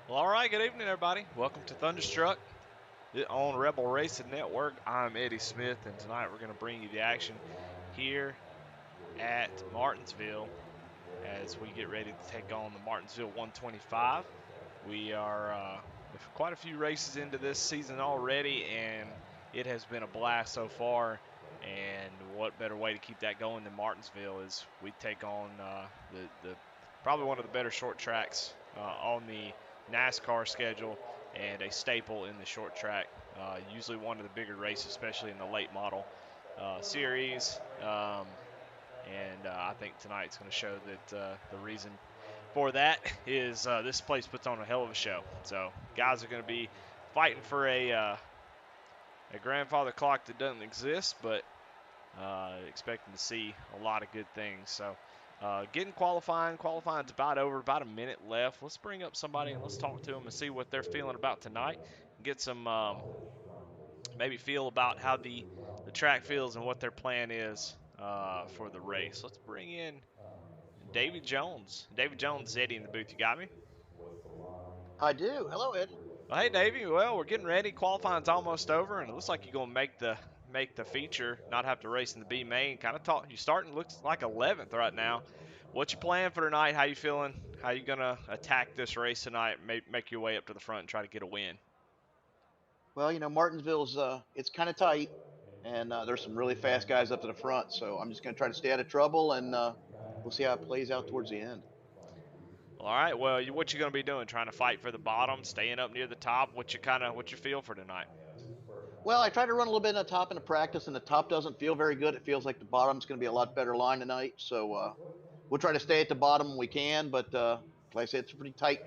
Well, all right, good evening, everybody. Welcome to Thunderstruck on Rebel Racing Network. I'm Eddie Smith, and tonight we're going to bring you the action here at Martinsville as we get ready to take on the Martinsville 125. We are quite a few races into this season already, and it has been a blast so far. And what better way to keep that going than Martinsville is we take on the probably one of the better short tracks on the NASCAR schedule and a staple in the short track. Usually one of the bigger races, especially in the late model series. And I think tonight's going to show that the reason for that is this place puts on a hell of a show. So guys are going to be fighting for a grandfather clock that doesn't exist, but expecting to see a lot of good things. So getting qualifying's about over, about a minute left. Let's bring up somebody and let's talk to them and see what they're feeling about tonight. Get some maybe feel about how the track feels and what their plan is for the race. Let's bring in David Jones. David Jones, Eddie in the booth. You got me? I do. Hello, Ed. Well, hey, Davey. Well, we're getting ready. Qualifying's almost over, and it looks like you're gonna make the feature. Not have to race in the B main. Kind of talk. You starting looks like 11th right now. What's your plan for tonight? How you feeling? How you gonna attack this race tonight? Make your way up to the front and try to get a win. Well, Martinsville's it's kind of tight, and there's some really fast guys up to the front. So I'm just going to try to stay out of trouble, and we'll see how it plays out towards the end. All right. Well, what you gonna be doing? Trying to fight for the bottom, staying up near the top. What's your feel for tonight? Well, I tried to run a little bit in the top in the practice, and the top doesn't feel very good. It feels like the bottom's going to be a lot better line tonight. So we'll try to stay at the bottom when we can. But like I said, it's pretty tight.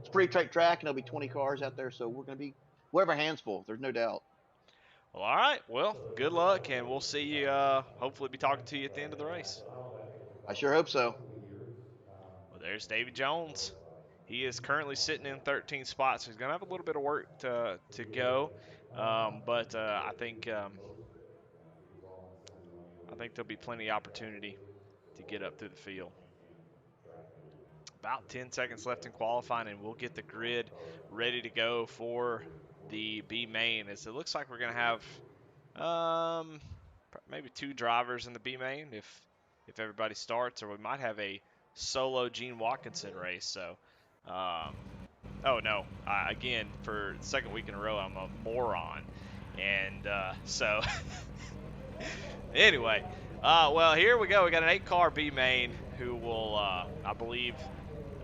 It's a pretty tight track, and there'll be 20 cars out there. So we'll have our hands full. There's no doubt. Well, all right. Well, good luck, and we'll see you. Hopefully, be talking to you at the end of the race. I sure hope so. Well, there's David Jones. He is currently sitting in 13th spot, so he's going to have a little bit of work to go. But I think there'll be plenty of opportunity to get up through the field. About 10 seconds left in qualifying, and we'll get the grid ready to go for the B main. As it looks like we're going to have maybe two drivers in the B main if everybody starts, or we might have a solo Gene Watkinson race. So. Oh no! Again, for the second week in a row, I'm a moron, and so anyway, well here we go. We got an 8-car B main who will, I believe,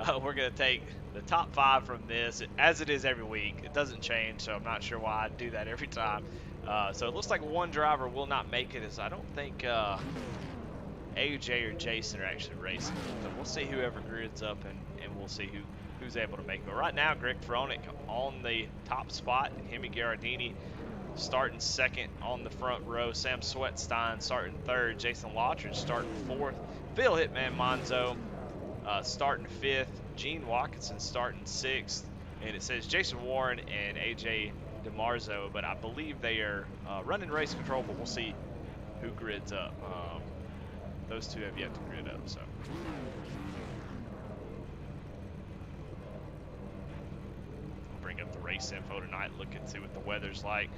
we're gonna take the top 5 from this, as it is every week. It doesn't change, so I'm not sure why I do that every time. So it looks like one driver will not make it, as I don't think AJ or Jason are actually racing. So we'll see whoever grids up, and we'll see who's able to make it. But right now, Greg Fronick on the top spot, Hemi Gherardini starting second on the front row, Sam Sweatstein starting third, Jason Lottridge starting fourth, Phil Hitman Monzo starting fifth, Gene Watkinson starting sixth, and it says Jason Warren and AJ DeMarzo, but I believe they are running race control, but we'll see who grids up. Those two have yet to grid up, so. Bring up the race info tonight, look and see what the weather's like.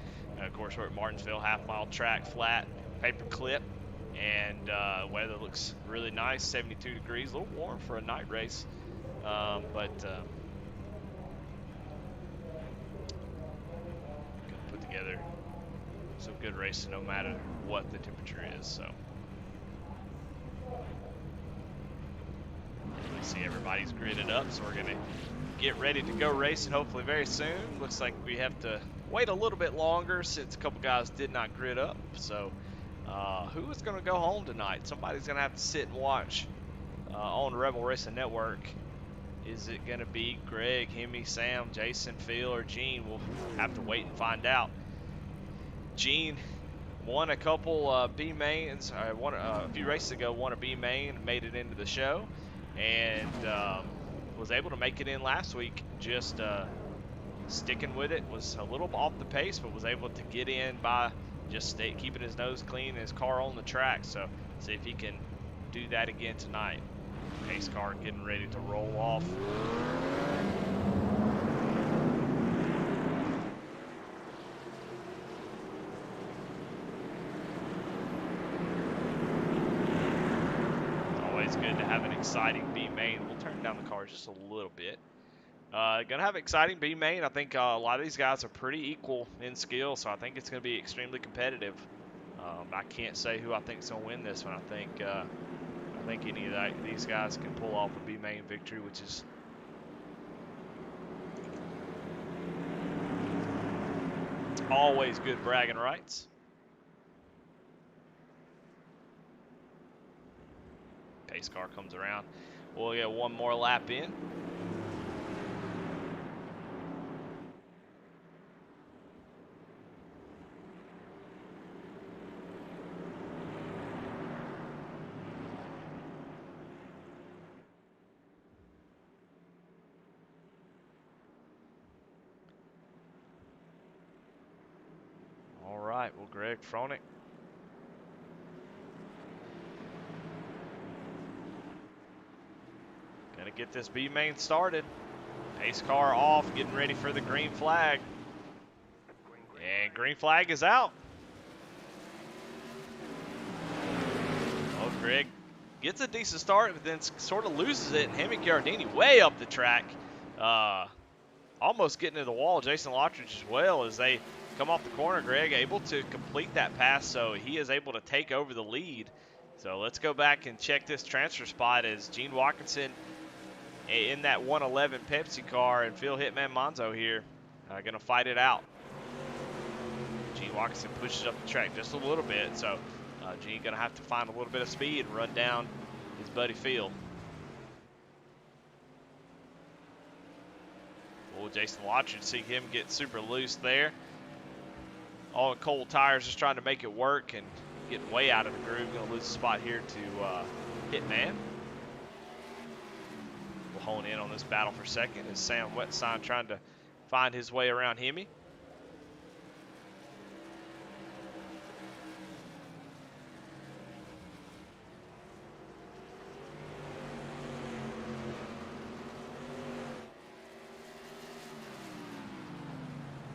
Of course, we're at Martinsville, half-mile track, flat, paper clip, and weather looks really nice, 72 degrees, a little warm for a night race, but gonna put together some good racing no matter what the temperature is. So we see everybody's gridded up, so we're gonna get ready to go racing hopefully very soon. Looks like we have to wait a little bit longer since a couple guys did not grid up. So who is going to go home tonight? Somebody's going to have to sit and watch on Rebel Racing Network. Is it going to be Greg, Hemi, Sam, Jason, Phil, or Gene? We'll have to wait and find out. Gene won a couple B mains. A few races ago, won a B main, made it into the show, and was able to make it in last week. Just sticking with it, was a little off the pace, but was able to get in by just keeping his nose clean and his car on the track. So see if he can do that again tonight. Pace car getting ready to roll off. going to have an exciting B main. We'll turn down the car just a little bit. Going to have exciting B main. I think a lot of these guys are pretty equal in skill, so I think it's going to be extremely competitive. I can't say who I think is going to win this one. I think any of these guys can pull off a B main victory, which is always good bragging rights. Pace car comes around. We'll get one more lap in. All right, well, Greg Fronek. Gonna get this B main started. Pace car off, getting ready for the green flag. And green flag is out. Oh, Greg gets a decent start, but then sort of loses it. And Hemi Giardini way up the track. Almost getting to the wall. Jason Lottridge as well as they come off the corner. Greg able to complete that pass, so he is able to take over the lead. So let's go back and check this transfer spot as Gene Watkinson in that 111 Pepsi car and Phil Hitman Monzo here going to fight it out. Gene Watkinson pushes up the track just a little bit, so Gene going to have to find a little bit of speed and run down his buddy Phil. Well, Jason Lottridge, see him get super loose there. All cold tires, just trying to make it work and getting way out of the groove. Going to lose a spot here to Hitman. We'll hone in on this battle for second as Sam Wetsign trying to find his way around Hemi.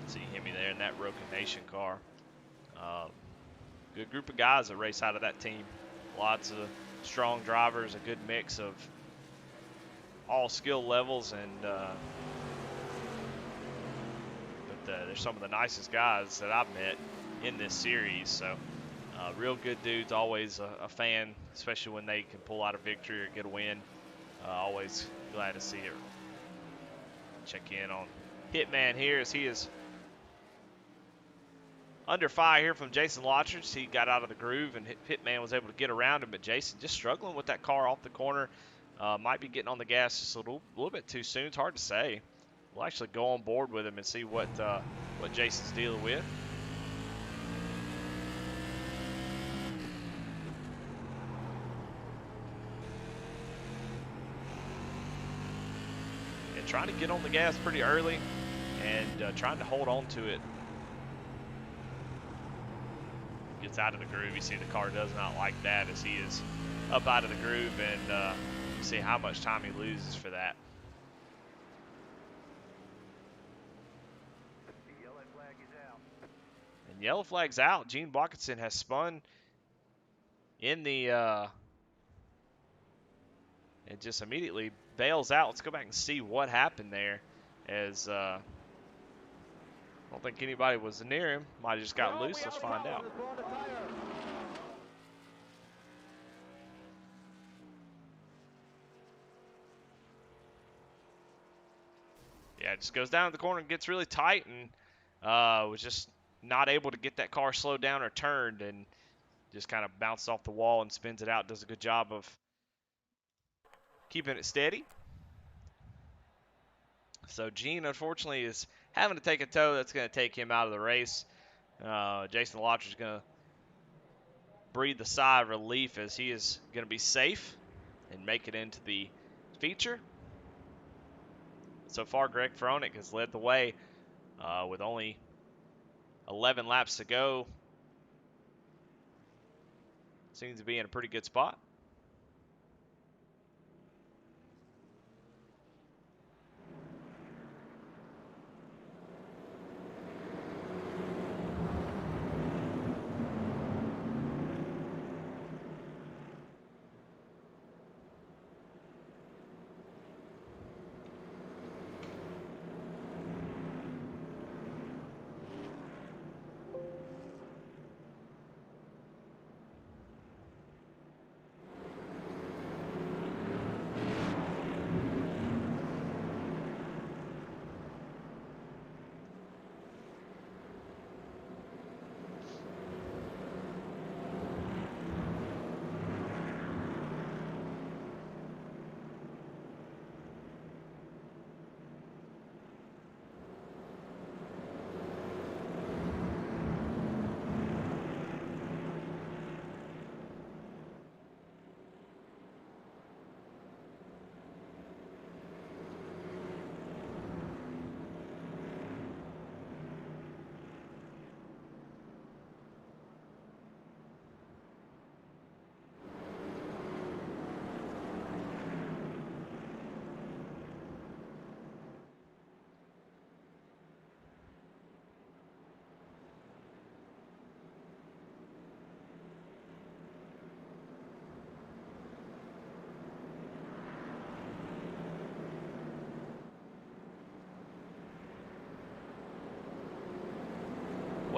See Hemi there in that Broken Nation car. Good group of guys that race out of that team. Lots of strong drivers, a good mix of all skill levels, and they're some of the nicest guys that I've met in this series. So real good dudes, always a fan, especially when they can pull out a victory or get a win. Always glad to see it. Check in on Hitman here as he is under fire here from Jason Lottridge. He got out of the groove and Hitman was able to get around him, but Jason just struggling with that car off the corner. Might be getting on the gas just a little bit too soon. It's hard to say. We'll actually go on board with him and see what Jason's dealing with. And trying to get on the gas pretty early and trying to hold on to it. Gets out of the groove. You see the car does not like that as he is up out of the groove, and you see how much time he loses for that. Yellow flag is out. And yellow flag's out. Gene Watkinson has spun in the and just immediately bails out. Let's go back and see what happened there, as I don't think anybody was near him. Might have just got loose. Let's find out. Yeah, it just goes down to the corner and gets really tight, and was just not able to get that car slowed down or turned, and just kind of bounced off the wall and spins it out. Does a good job of keeping it steady. So Gene, unfortunately, is having to take a tow. That's going to take him out of the race. Jason Lottridge is going to breathe a sigh of relief as he is going to be safe and make it into the feature. So far, Greg Fronek has led the way with only 11 laps to go. Seems to be in a pretty good spot.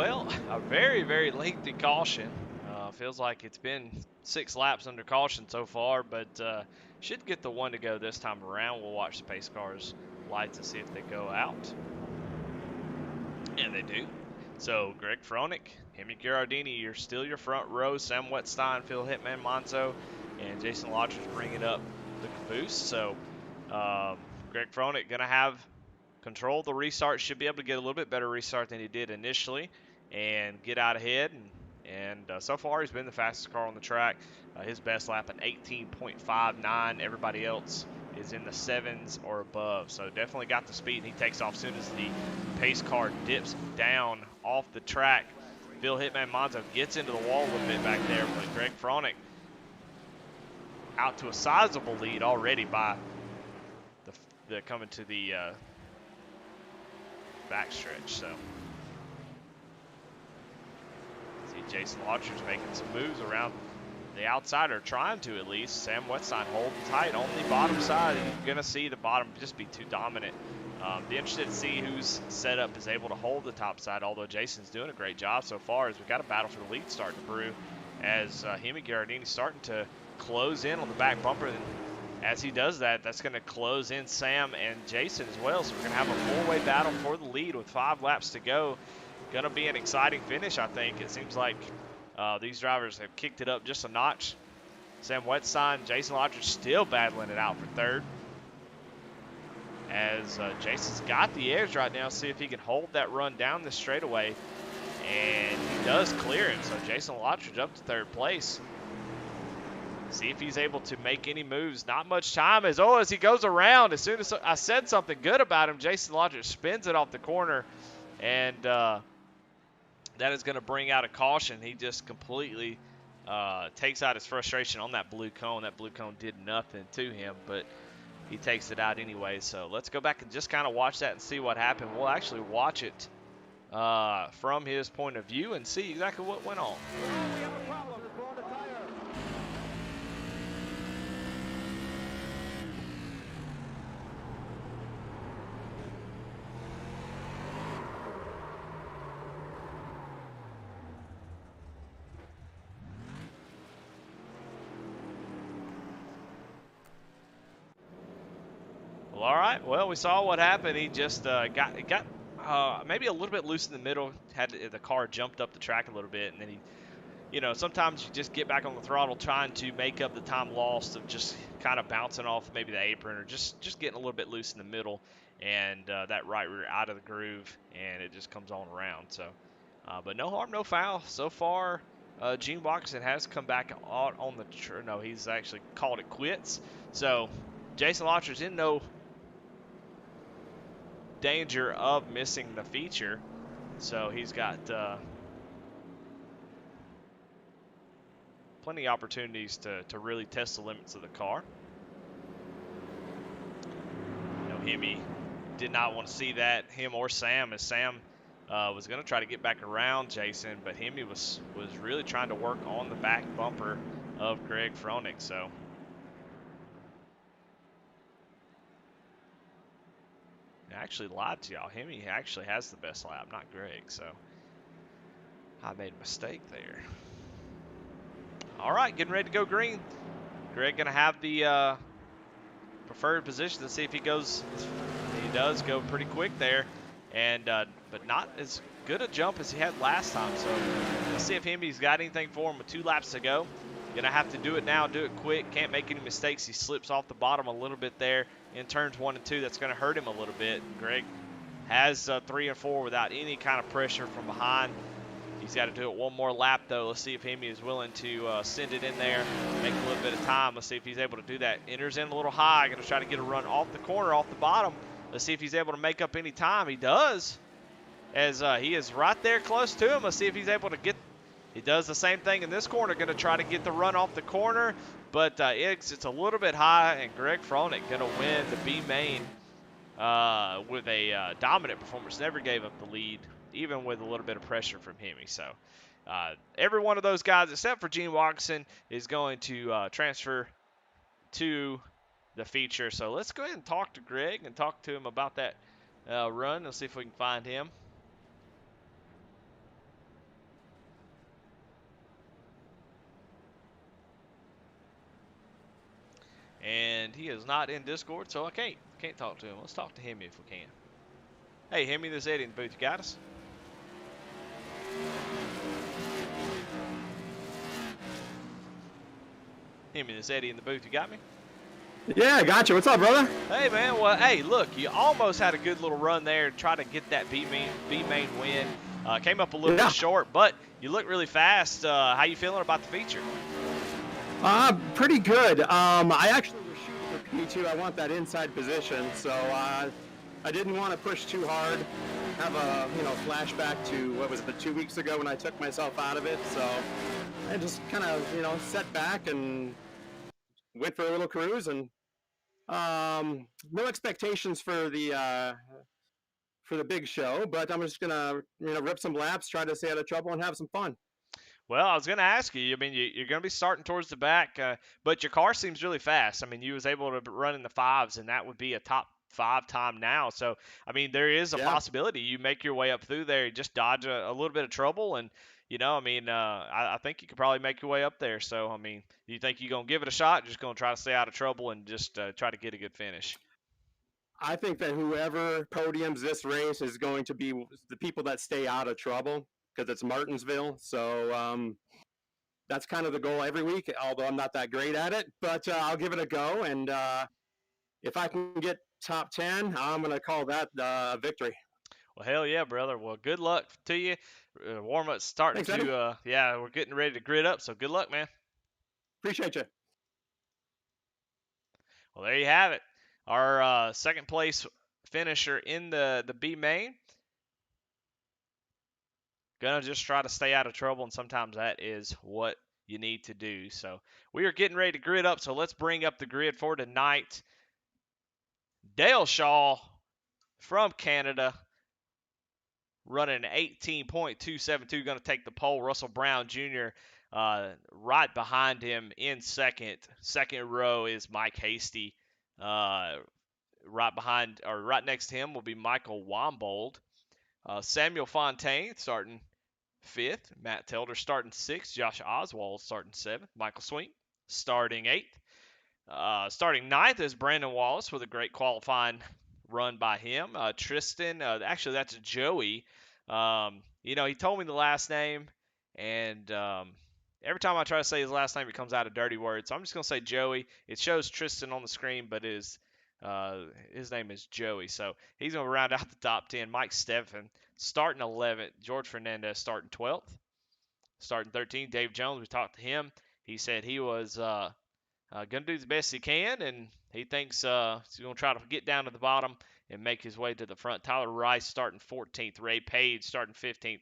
Well, a very, very lengthy caution. Feels like it's been 6 laps under caution so far, but should get the one to go this time around. We'll watch the pace cars lights and see if they go out. And they do. So Greg Froelich, Hemi Girardini, you're still your front row. Sam Wetstein, Phil Hitman Monzo, and Jason Lodger's bringing up the caboose. So Greg Froelich going to have control of the restart. Should be able to get a little bit better restart than he did initially and get out ahead. And so far, he's been the fastest car on the track. His best lap at 18.59. Everybody else is in the 7s or above. So definitely got the speed. And he takes off as soon as the pace car dips down off the track. Bill Hitman Monzo gets into the wall a little bit back there. But Greg Froelich out to a sizable lead already by the coming to the backstretch. So see Jason Lodger's making some moves around the outside, or trying to at least. Sam Wetstein holding tight on the bottom side. You're going to see the bottom just be too dominant. Be interested to see whose setup is able to hold the top side, although Jason's doing a great job so far, as we've got a battle for the lead starting to brew, as Hemi Girardini's starting to close in on the back bumper. And as he does that, that's going to close in Sam and Jason as well. So we're going to have a four-way battle for the lead with 5 laps to go. Going to be an exciting finish, I think. It seems like these drivers have kicked it up just a notch. Sam Wetstein, Jason Lodger still battling it out for third. As Jason's got the edge right now, see if he can hold that run down the straightaway. And he does clear it. So Jason Lodge up to third place. See if he's able to make any moves. Not much time as he goes around. As soon as I said something good about him, Jason Lodge spins it off the corner. And that is going to bring out a caution. He just completely takes out his frustration on that blue cone. That blue cone did nothing to him, but he takes it out anyway. So let's go back and just kind of watch that and see what happened. We'll actually watch it from his point of view and see exactly what went on. We have a problem. It's blowing the tire. Well, all right. Well, we saw what happened. He just got maybe a little bit loose in the middle. The car jumped up the track a little bit, and then he, sometimes you just get back on the throttle trying to make up the time lost of just kind of bouncing off maybe the apron, or just getting a little bit loose in the middle, and that right rear out of the groove, and it just comes on around. So, but no harm, no foul so far. Gene Watson has come back on the no, he's actually called it quits. So Jason Lodger's in no danger of missing the feature, so he's got plenty of opportunities to really test the limits of the car. Hemi did not want to see that, him or Sam, as Sam was going to try to get back around Jason, but Hemi was really trying to work on the back bumper of Greg Froelich. So I actually lied to y'all. Hemi actually has the best lap, not Greg. So I made a mistake there. All right, getting ready to go green. Greg going to have the preferred position to see if he goes. He does go pretty quick there, and but not as good a jump as he had last time. So let's see if Hemi's got anything for him with 2 laps to go. Gonna have to do it now, do it quick. Can't make any mistakes. He slips off the bottom a little bit there in turns 1 and 2. That's gonna hurt him a little bit. Greg has 3 and 4 without any kind of pressure from behind. He's got to do it 1 more lap, though. Let's see if Hemi is willing to send it in there, make a little bit of time. Let's see if he's able to do that. Enters in a little high. Going to try to get a run off the corner, off the bottom. Let's see if he's able to make up any time. He does, as he is right there close to him. Let's see if he's able to get. He does the same thing in this corner. Going to try to get the run off the corner, but it's a little bit high, and Greg Froelich going to win the B main with a dominant performance. Never gave up the lead, even with a little bit of pressure from Hemi. So every one of those guys, except for Gene Watson, is going to transfer to the feature. So let's go ahead and talk to Greg and talk to him about that run. Let's see if we can find him. And he is not in Discord, so I can't talk to him. Let's talk to him if we can. Hey, Hemi, this is Eddie in the booth. You got us? Hemi, this is Eddie in the booth. You got me? Yeah, I got you. What's up, brother? Hey, man. Well, hey, look, you almost had a good little run there to try to get that B main win. Came up a little bit short, but you look really fast. How you feeling about the feature? Pretty good. I actually was shooting for P2. I want that inside position, so I didn't want to push too hard. Have a flashback to what was it, 2 weeks ago when I took myself out of it. So I just kind of set back and went for a little cruise, and no expectations for the big show, but I'm just gonna rip some laps, try to stay out of trouble, and have some fun. Well, I was going to ask you. I mean, you're going to be starting towards the back, but your car seems really fast. I mean, you was able to run in the 5s, and that would be a top 5 time now. So, I mean, there is a possibility you make your way up through there, just dodge a little bit of trouble, and I think you could probably make your way up there. So, I mean, do you think you're going to give it a shot? Just going to try to stay out of trouble and just try to get a good finish? I think that whoever podiums this race is going to be the people that stay out of trouble, because it's Martinsville. So that's kind of the goal every week, although I'm not that great at it. But I'll give it a go, and if I can get top 10, I'm going to call that victory. Well, hell yeah, brother. Well, good luck to you. Warm-up's starting. Thanks, we're getting ready to grid up, so good luck, man. Appreciate you. Well, there you have it. Our second place finisher in the B main. Gonna just try to stay out of trouble, and sometimes that is what you need to do. So we are getting ready to grid up, so let's bring up the grid for tonight. Dale Shaw from Canada running 18.272, going to take the pole. Russell Brown Jr. Right behind him in second. Second row is Mike Hasty. Right next to him will be Michael Wombold. Samuel Fontaine starting 5th. Matt Telder starting 6th. Josh Oswald starting 7th. Michael Swing starting 8th. Starting 9th is Brandon Wallace with a great qualifying run by him. Tristan, actually that's Joey. He told me the last name, and every time I try to say his last name, it comes out a dirty word. So I'm just going to say Joey. It shows Tristan on the screen, but his name is Joey. So he's going to round out the top 10. Mike Steffen starting 11th. George Fernandez starting 12th. Starting 13th, Dave Jones. We talked to him. He said he was going to do the best he can, and he thinks he's going to try to get down to the bottom and make his way to the front. Tyler Rice starting 14th. Ray Page starting 15th.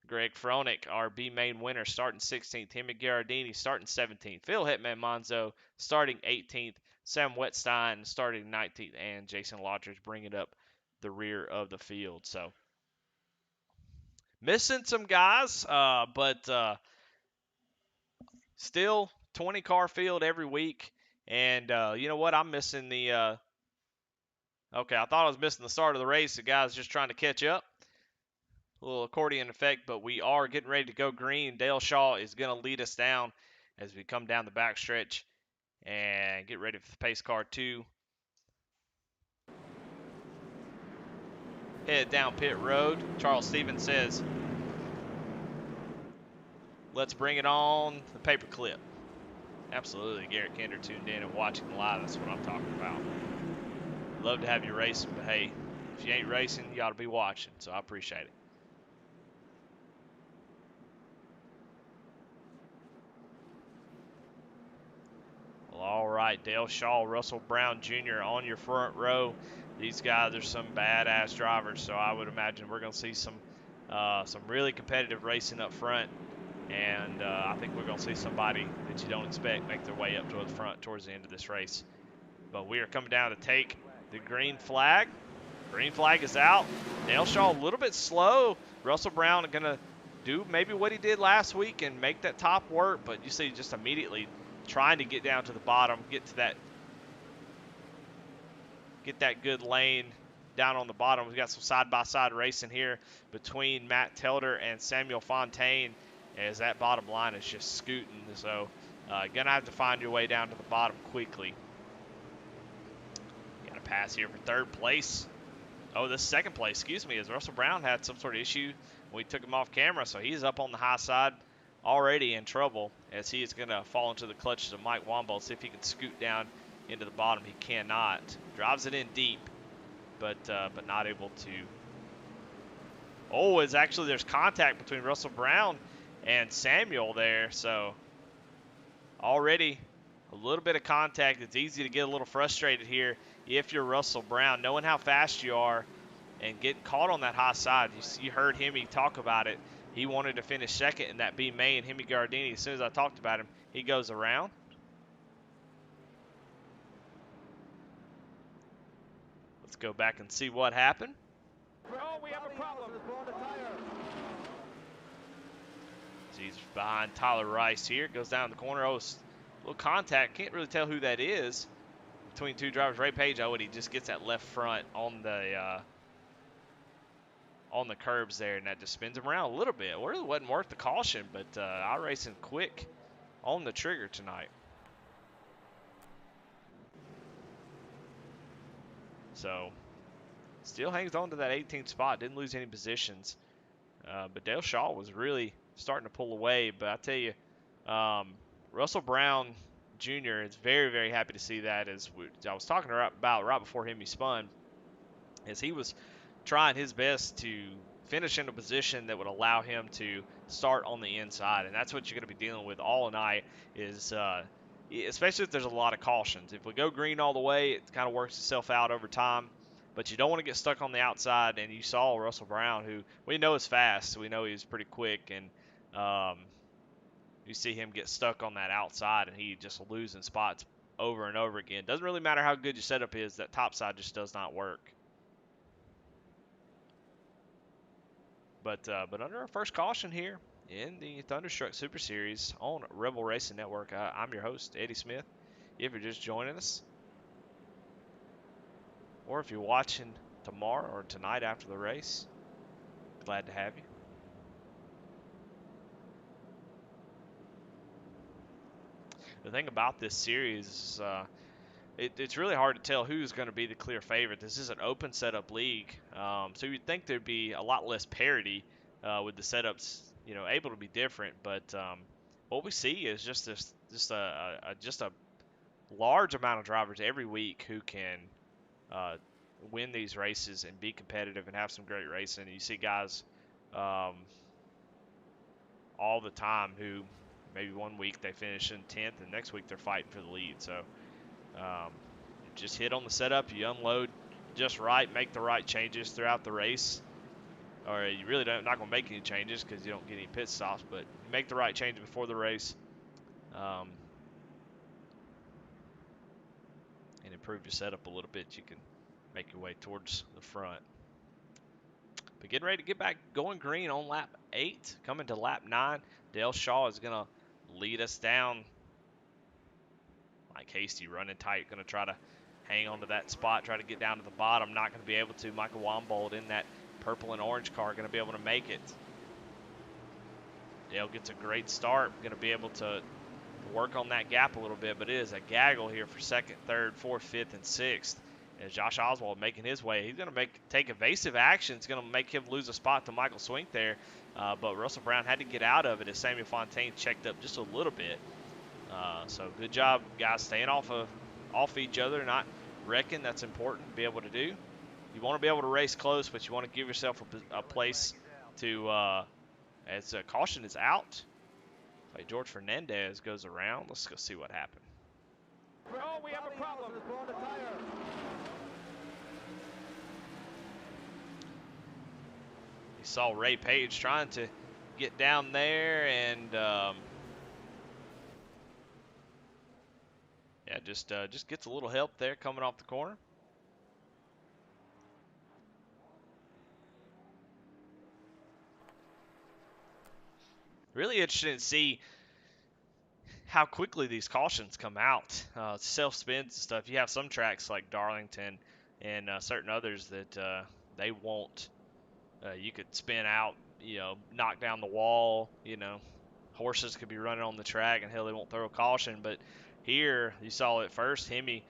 Greg Froelich, our B main winner, starting 16th. Hemi Gherardini starting 17th. Phil Hitman Monzo starting 18th. Sam Wetstein starting 19th. And Jason Lodgers bringing up the rear of the field. So missing some guys, but still 20-car field every week. And you know what? I'm missing the okay, I thought I was missing the start of the race. The guy's just trying to catch up. A little accordion effect, but we are getting ready to go green. Dale Shaw is going to lead us down as we come down the backstretch and get ready for the pace car 2. Head down pit road. Charles Stevens says, let's bring it on the paperclip. Absolutely. Garrett Kinder tuned in and watching live. That's what I'm talking about. Love to have you racing, but hey, if you ain't racing, you ought to be watching, so I appreciate it. Well, all right, Dale Shaw, Russell Brown Jr. on your front row. These guys are some badass drivers, so I would imagine we're going to see some really competitive racing up front. And I think we're going to see somebody that you don't expect make their way up to the front towards the end of this race. But we are coming down to take the green flag. Green flag is out. Dale Shaw a little bit slow. Russell Brown going to do maybe what he did last week and make that top work. But you see just immediately trying to get down to the bottom, get that good lane down on the bottom. We've got some side-by-side racing here between Matt Telder and Samuel Fontaine as that bottom line is just scooting. So going to have to find your way down to the bottom quickly. pass here for third place. Oh, this second place, excuse me, as Russell Brown had some sort of issue when we took him off camera, so he's up on the high side, already in trouble, as he is going to fall into the clutches of Mike Womble. See if he can scoot down into the bottom. He cannot. Drives it in deep, but not able to. Oh, there's contact between Russell Brown and Samuel there, so already a little bit of contact. It's easy to get a little frustrated here if you're Russell Brown, knowing how fast you are and getting caught on that high side. You heard Hemi talk about it. He wanted to finish second in that B main. Hemi Gardini, as soon as I talked about him, he goes around. Let's go back and see what happened. Oh, we have a problem. He's behind Tyler Rice here. Goes down the corner. Oh, little contact. Can't really tell who that is between two drivers. Ray Page, he just gets that left front on the curbs there, and that just spins him around a little bit. Well, it really wasn't worth the caution, but iRacing quick on the trigger tonight. So still hangs on to that 18th spot. Didn't lose any positions. But Dale Shaw was really starting to pull away. But I tell you, Russell Brown Jr. is very, very happy to see that. As I was talking about right before he spun, as he was trying his best to finish in a position that would allow him to start on the inside. And that's what you're going to be dealing with all night, is especially if there's a lot of cautions. If we go green all the way, it kind of works itself out over time. But you don't want to get stuck on the outside. And you saw Russell Brown, who we know is fast. So we know he's pretty quick. And you see him get stuck on that outside, and he just losing spots over and over again. Doesn't really matter how good your setup is. That top side just does not work. But under our first caution here in the Thunderstruck Super Series on Rebel Racing Network, I'm your host, Eddie Smith. If you're just joining us, or if you're watching tomorrow or tonight after the race, glad to have you. The thing about this series is it's really hard to tell who's going to be the clear favorite. This is an open setup league, so you'd think there'd be a lot less parity with the setups, able to be different. But what we see is just a large amount of drivers every week who can win these races and be competitive and have some great racing. And you see guys all the time who maybe one week they finish in 10th and next week they're fighting for the lead. So just hit on the setup, you unload just right, make the right changes throughout the race, or you really not going to make any changes because you don't get any pit stops, but you make the right change before the race and improve your setup a little bit. You can make your way towards the front. But getting ready to get back going green on lap 8, coming to lap 9. Dale Shaw is going to lead us down. Mike Hasty running tight, going to try to hang on to that spot, try to get down to the bottom. Not going to be able to. Michael Wombold in that purple and orange car going to be able to make it. Dale gets a great start, going to be able to work on that gap a little bit, but it is a gaggle here for 2nd, 3rd, 4th, 5th, and 6th. As Josh Oswald making his way, he's going to take evasive action. It's going to make him lose a spot to Michael Swink there, but Russell Brown had to get out of it as Samuel Fontaine checked up just a little bit. So good job, guys, staying off each other, not wrecking. That's important to be able to do. You want to be able to race close, but you want to give yourself a place to, as caution is out. Like George Fernandez goes around. Let's go see what happened. Oh, we have a problem. You saw Ray Page trying to get down there, and yeah, just gets a little help there coming off the corner. Really interesting to see how quickly these cautions come out. Self-spins and stuff. You have some tracks like Darlington and certain others that they won't. You could spin out, knock down the wall, horses could be running on the track and hell, they won't throw a caution. But here, you saw it first, Hemi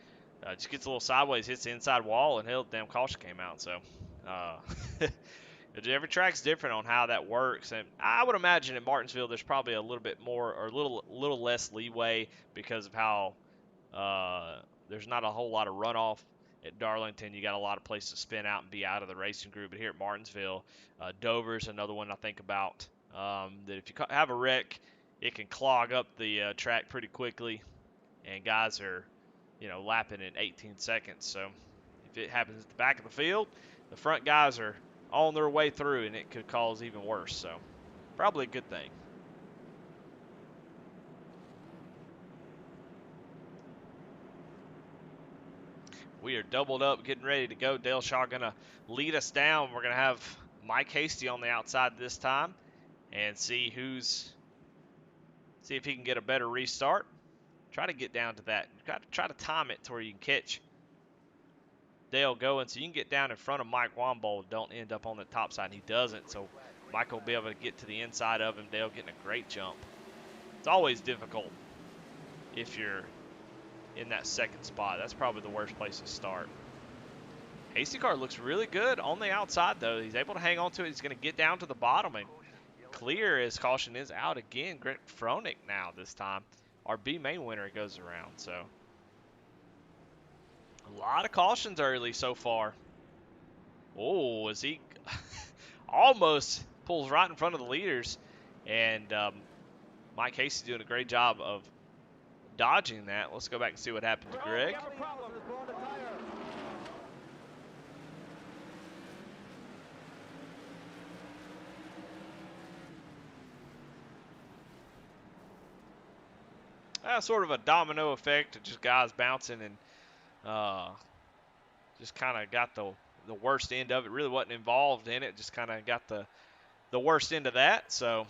Just gets a little sideways, hits the inside wall, and hell, damn caution came out. So every track's different on how that works, and I would imagine at Martinsville there's probably a little bit more or a little less leeway because of how there's not a whole lot of runoff. At Darlington, you got a lot of places to spin out and be out of the racing group. But here at Martinsville, Dover's another one I think about. That if you have a wreck, it can clog up the track pretty quickly, and guys are, lapping in 18 seconds. So if it happens at the back of the field, the front guys are on their way through, and it could cause even worse. So probably a good thing. We are doubled up, getting ready to go. Dale Shaw going to lead us down. We're going to have Mike Hasty on the outside this time and see if he can get a better restart. Try to get down to that. You've got to try to time it to where you can catch Dale going so you can get down in front of Mike Wambold. Don't end up on the top side. He doesn't, so Mike will be able to get to the inside of him. Dale getting a great jump. It's always difficult if you're in that second spot. That's probably the worst place to start. Hasty car looks really good on the outside, though. He's able to hang on to it. He's going to get down to the bottom and clear as caution is out again. Greg Froelich now this time. Our B main winner goes around. So a lot of cautions early so far. Oh, as he almost pulls right in front of the leaders. And Mike Hasty doing a great job of dodging that. Let's go back and see what happened to Greg. Sort of a domino effect of just guys bouncing and just kind of got the worst end of it. Really wasn't involved in it. Just kind of got the worst end of that. So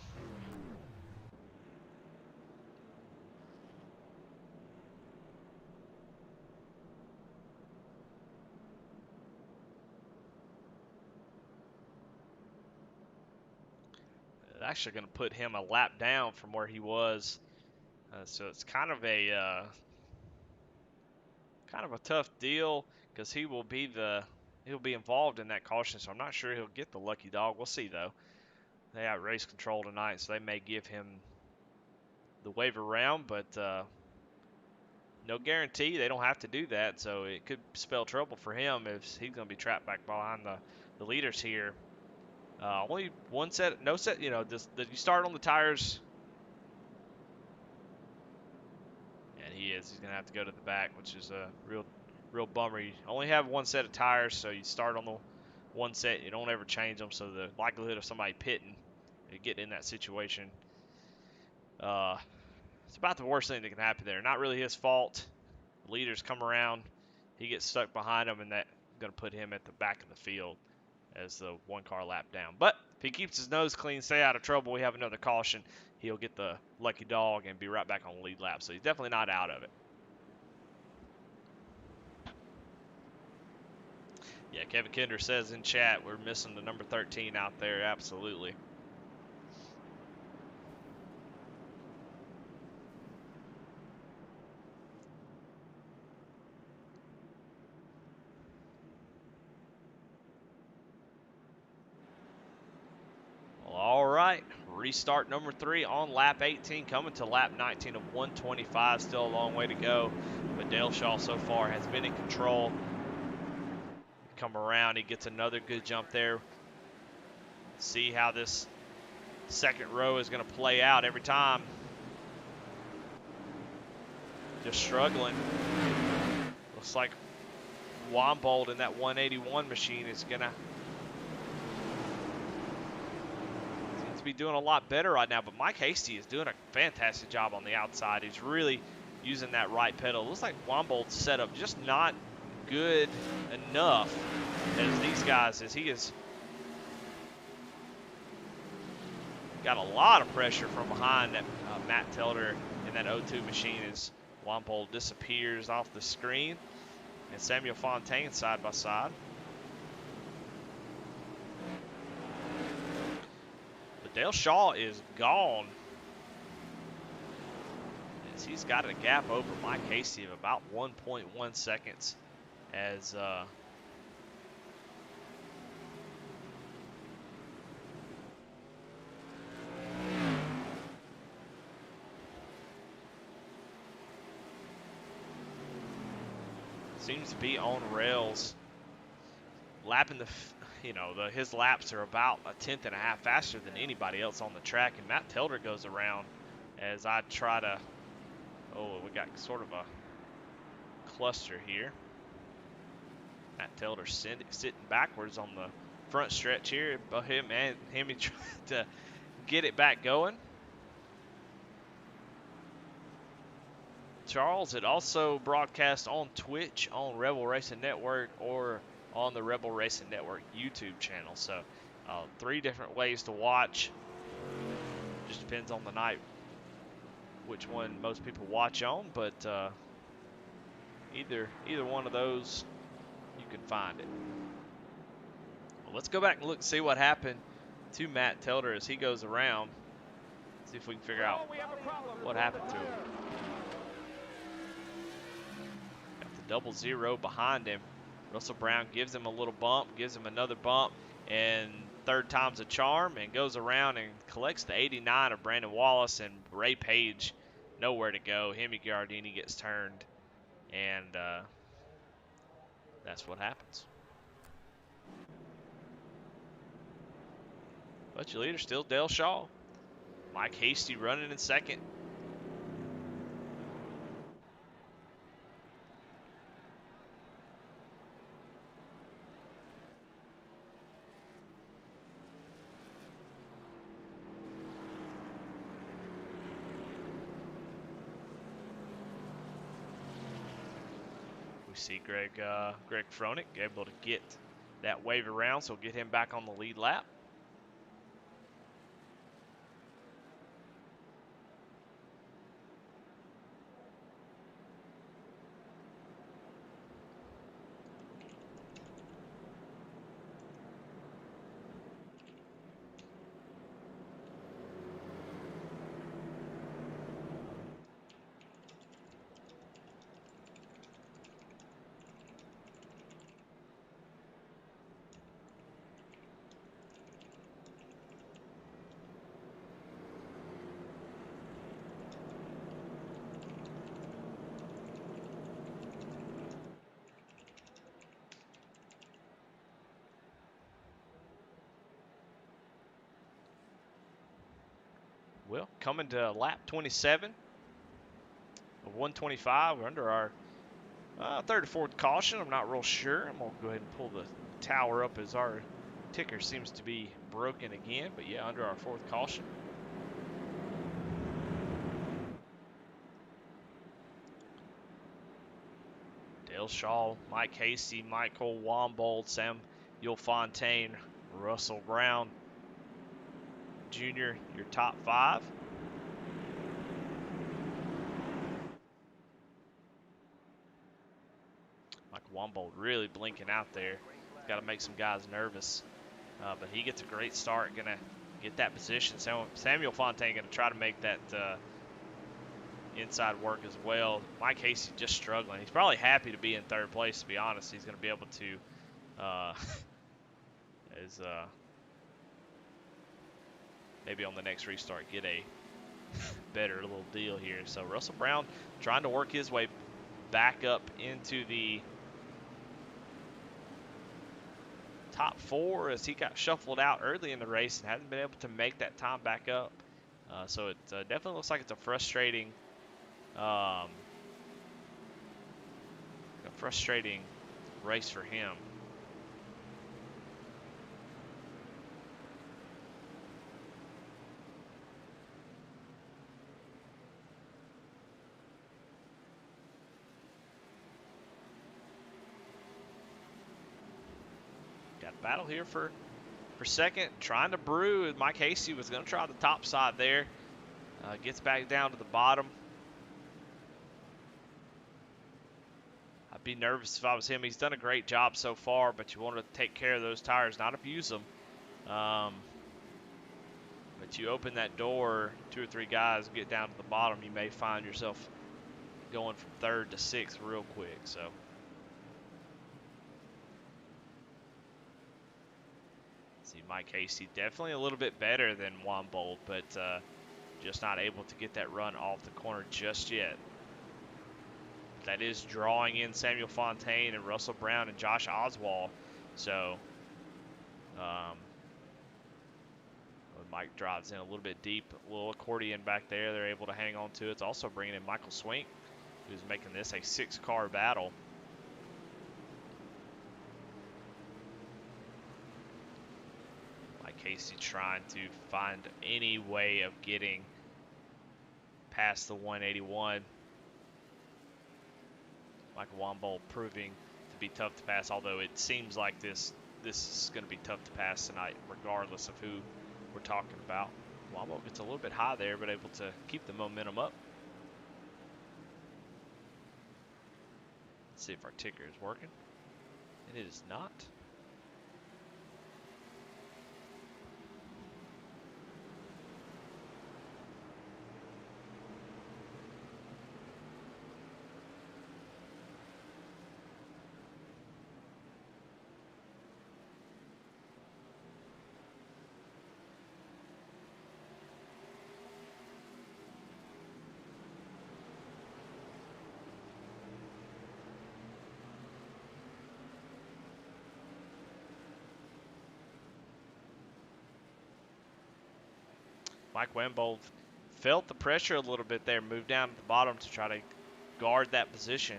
actually going to put him a lap down from where he was. So it's kind of a tough deal because he'll be involved in that caution. So I'm not sure he'll get the lucky dog. We'll see though. They have race control tonight, so they may give him the waiver round, but no guarantee. They don't have to do that, so it could spell trouble for him if he's going to be trapped back behind the leaders here. Only one set, no set. You start on the tires. He's going to have to go to the back, which is a real bummer. You only have one set of tires, so you start on the one set. You don't ever change them, so the likelihood of somebody pitting and getting in that situation, it's about the worst thing that can happen there. Not really his fault. The leaders come around. He gets stuck behind them, and that's going to put him at the back of the field as the one-car lap down. But if he keeps his nose clean, stay out of trouble, we have another caution. He'll get the lucky dog and be right back on the lead lap. So he's definitely not out of it. Yeah, Kevin Kinder says in chat, we're missing the number 13 out there. Absolutely. Well, all right. Restart number 3 on lap 18, coming to lap 19 of 125. Still a long way to go, but Dale Shaw so far has been in control. Come around, he gets another good jump there. See how this second row is going to play out every time. Just struggling. Looks like Wambold in that 181 machine is going to be doing a lot better right now, but Mike Hasty is doing a fantastic job on the outside. He's really using that right pedal. Looks like Wambold's setup just not good enough as these guys, as he has got a lot of pressure from behind that Matt Telder in that 02 machine as Wambold disappears off the screen, and Samuel Fontaine side by side. Dale Shaw is gone. He's got a gap over Mike Hasty of about 1.1 seconds as seems to be on rails, lapping his laps are about a tenth and a half faster than anybody else on the track. And Matt Telder goes around as I try to, we got sort of a cluster here. Matt Telder sitting backwards on the front stretch here, but him trying to get it back going. Charles, it also broadcasts on Twitch, on Rebel Racing Network, or on the Rebel Racing Network YouTube channel. So 3 different ways to watch. Just depends on the night which one most people watch on, but either one of those, you can find it. Well, let's go back and look and see what happened to Matt Telder as he goes around. See if we can figure out what happened to him. Got the 00 behind him. Russell Brown gives him a little bump, gives him another bump, and third time's a charm, and goes around and collects the 89 of Brandon Wallace, and Ray Page nowhere to go. Hemi Giardini gets turned, and that's what happens. But your leader still Dale Shaw. Mike Hasty running in second. We see Greg Froenig able to get that wave around, so we'll get him back on the lead lap. Well, coming to lap 27 of 125, we're under our third or fourth caution. I'm not real sure. I'm going to go ahead and pull the tower up as our ticker seems to be broken again. But yeah, under our fourth caution. Dale Shaw, Mike Hasty, Michael Wombold, Samuel Fontaine, Russell Brown Jr., your top 5. Mike Wombold really blinking out there. Got to make some guys nervous. But he gets a great start, going to get that position. Samuel Fontaine going to try to make that inside work as well. Mike Hasty just struggling. He's probably happy to be in third place, to be honest. He's going to be able to, maybe on the next restart, get a better little deal here. So Russell Brown trying to work his way back up into the top 4 as he got shuffled out early in the race and hasn't been able to make that time back up. So it definitely looks like it's a frustrating race for him. Battle here for second, trying to brew. Mike Hasty was going to try the top side there. Gets back down to the bottom. I'd be nervous if I was him. He's done a great job so far, but you want to take care of those tires, not abuse them. But you open that door, 2 or 3 guys get down to the bottom, you may find yourself going from 3rd to 6th real quick. So see, Mike Hasty definitely a little bit better than Wombold, but just not able to get that run off the corner just yet. That is drawing in Samuel Fontaine and Russell Brown and Josh Oswald. So when Mike drives in a little bit deep, a little accordion back there, they're able to hang on to it. It's also bringing in Michael Swink, who's making this a 6-car battle. Mike Hasty trying to find any way of getting past the 181. Michael Wombold proving to be tough to pass, although it seems like this is going to be tough to pass tonight, regardless of who we're talking about. Wombold gets a little bit high there, but able to keep the momentum up. Let's see if our ticker is working. And it is not. Mike Wombold felt the pressure a little bit there, moved down to the bottom to try to guard that position.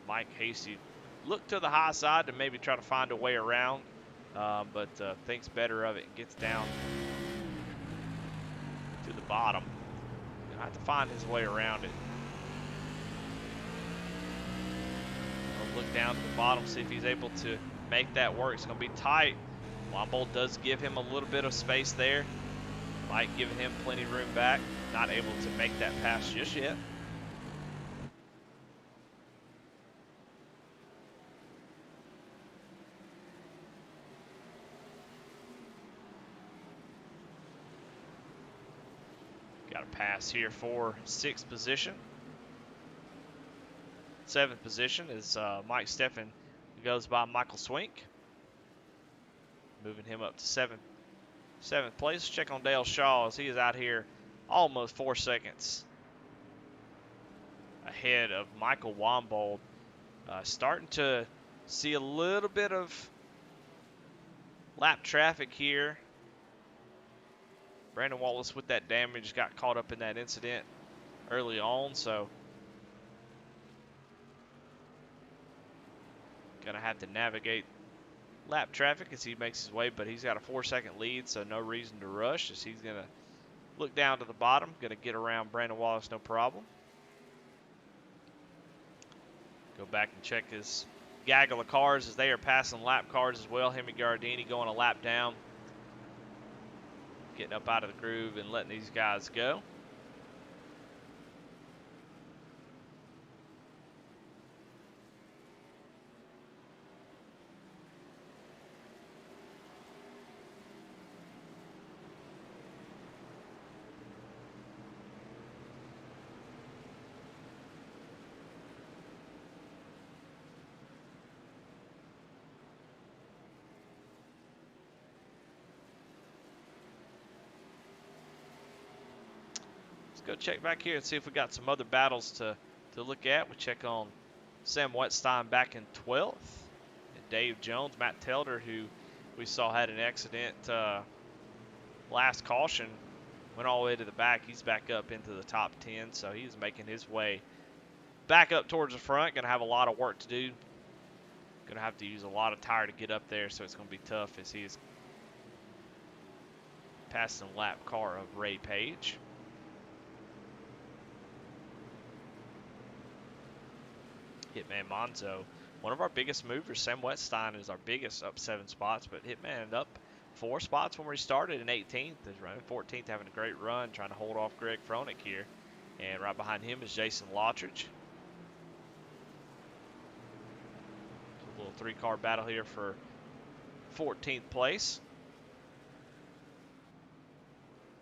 Mike Hasty looked to the high side to maybe try to find a way around, but thinks better of it and gets down to the bottom. Gonna have to find his way around it. I'll look down to the bottom, see if he's able to make that work. It's gonna be tight. Wombold does give him a little bit of space there. Mike giving him plenty of room back. Not able to make that pass just yet. Got a pass here for 6th position. 7th position is Mike Steffen, who goes by Michael Swink. Moving him up to 7th place. Check on Dale Shaw as he is out here almost 4 seconds ahead of Michael Wombold. Starting to see a little bit of lap traffic here. Brandon Wallace with that damage got caught up in that incident early on, so gonna have to navigate lap traffic as he makes his way, but he's got a 4-second lead, so no reason to rush as he's gonna look down to the bottom, gonna get around Brandon Wallace no problem. Go back and check his gaggle of cars as they are passing lap cars as well. Hemi Gardini going a lap down, getting up out of the groove and letting these guys go. Go check back here and see if we got some other battles to look at. We check on Sam Wetstein back in 12th. And Dave Jones, Matt Telder, who we saw had an accident last caution, went all the way to the back. He's back up into the top 10, so he's making his way back up towards the front. Going to have a lot of work to do. Going to have to use a lot of tire to get up there, so it's going to be tough as he's passing the lap car of Ray Page. Hitman Monzo, one of our biggest movers. Sam Wetstein is our biggest, up 7 spots, but Hitman up 4 spots when we started in 18th. Is running 14th, having a great run, trying to hold off Greg Froelich here. And right behind him is Jason Lottridge. A little 3-car battle here for 14th place.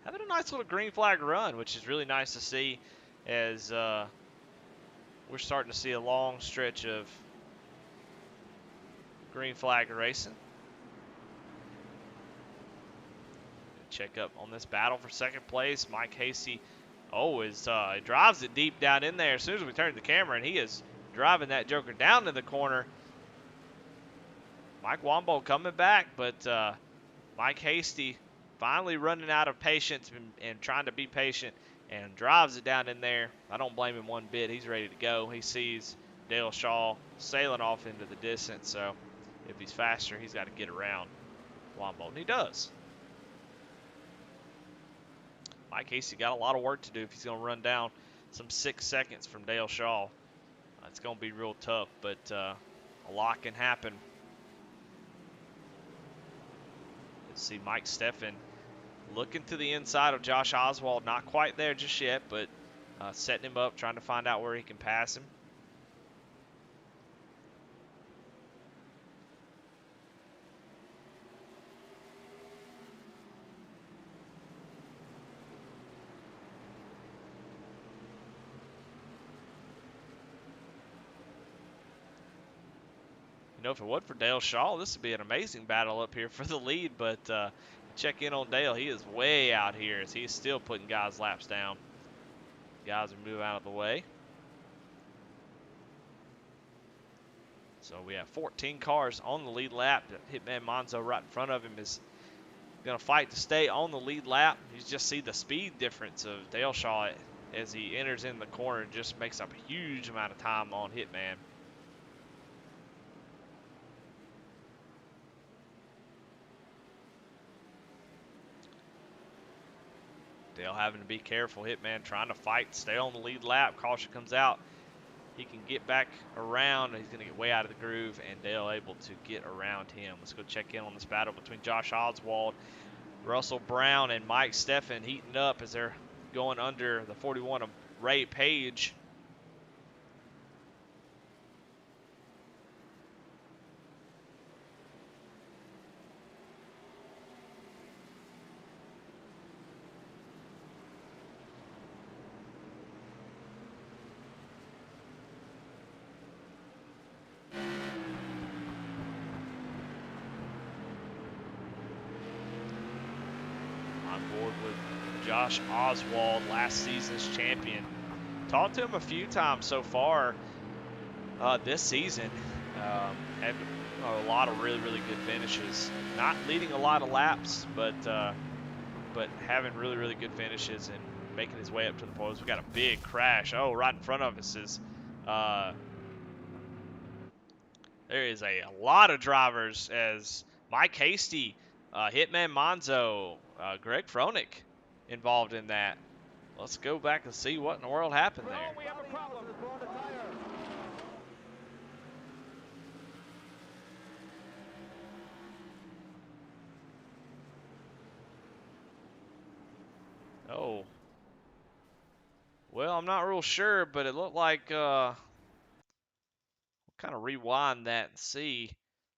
having a nice little green flag run, which is really nice to see as we're starting to see a long stretch of green flag racing. Check up on this battle for second place. Mike Hasty, he drives it deep down in there as soon as we turn the camera, and he is driving that joker down to the corner. Mike Wombo coming back, but Mike Hasty finally running out of patience and trying to be patient and drives it down in there. I don't blame him one bit. He's ready to go. He sees Dale Shaw sailing off into the distance, so if he's faster, he's got to get around Wombo, and he does. Mike Hasty got a lot of work to do if he's going to run down some 6 seconds from Dale Shaw. It's going to be real tough, but a lot can happen. Let's see Mike Steffen looking to the inside of Josh Oswald. Not quite there just yet, but setting him up, trying to find out where he can pass him. You know, if it wasn't for Dale Shaw, this would be an amazing battle up here for the lead, but check in on Dale. He is way out here as he's still putting guys' laps down. Guys are moving out of the way. So we have 14 cars on the lead lap. Hitman Monzo right in front of him is going to fight to stay on the lead lap. You just see the speed difference of Dale Shaw as he enters in the corner and just makes up a huge amount of time on Hitman. Dale having to be careful. Hitman trying to fight, stay on the lead lap. Caution comes out. He can get back around. He's going to get way out of the groove, and Dale able to get around him. Let's go check in on this battle between Josh Oswald, Russell Brown, and Mike Steffen heating up as they're going under the 41 of Ray Page. Josh Oswald, last season's champion. Talked to him a few times so far this season. Had a lot of really good finishes. Not leading a lot of laps, but having really good finishes and making his way up to the poles. We got a big crash. Oh, right in front of us is there is a lot of drivers as Mike Hasty, Hitman Monzo, Greg Froelich involved in that. Let's go back and see what in the world happened there. We have a problem. Oh. Well, I'm not real sure, but it looked like we'll kind of rewind that and see.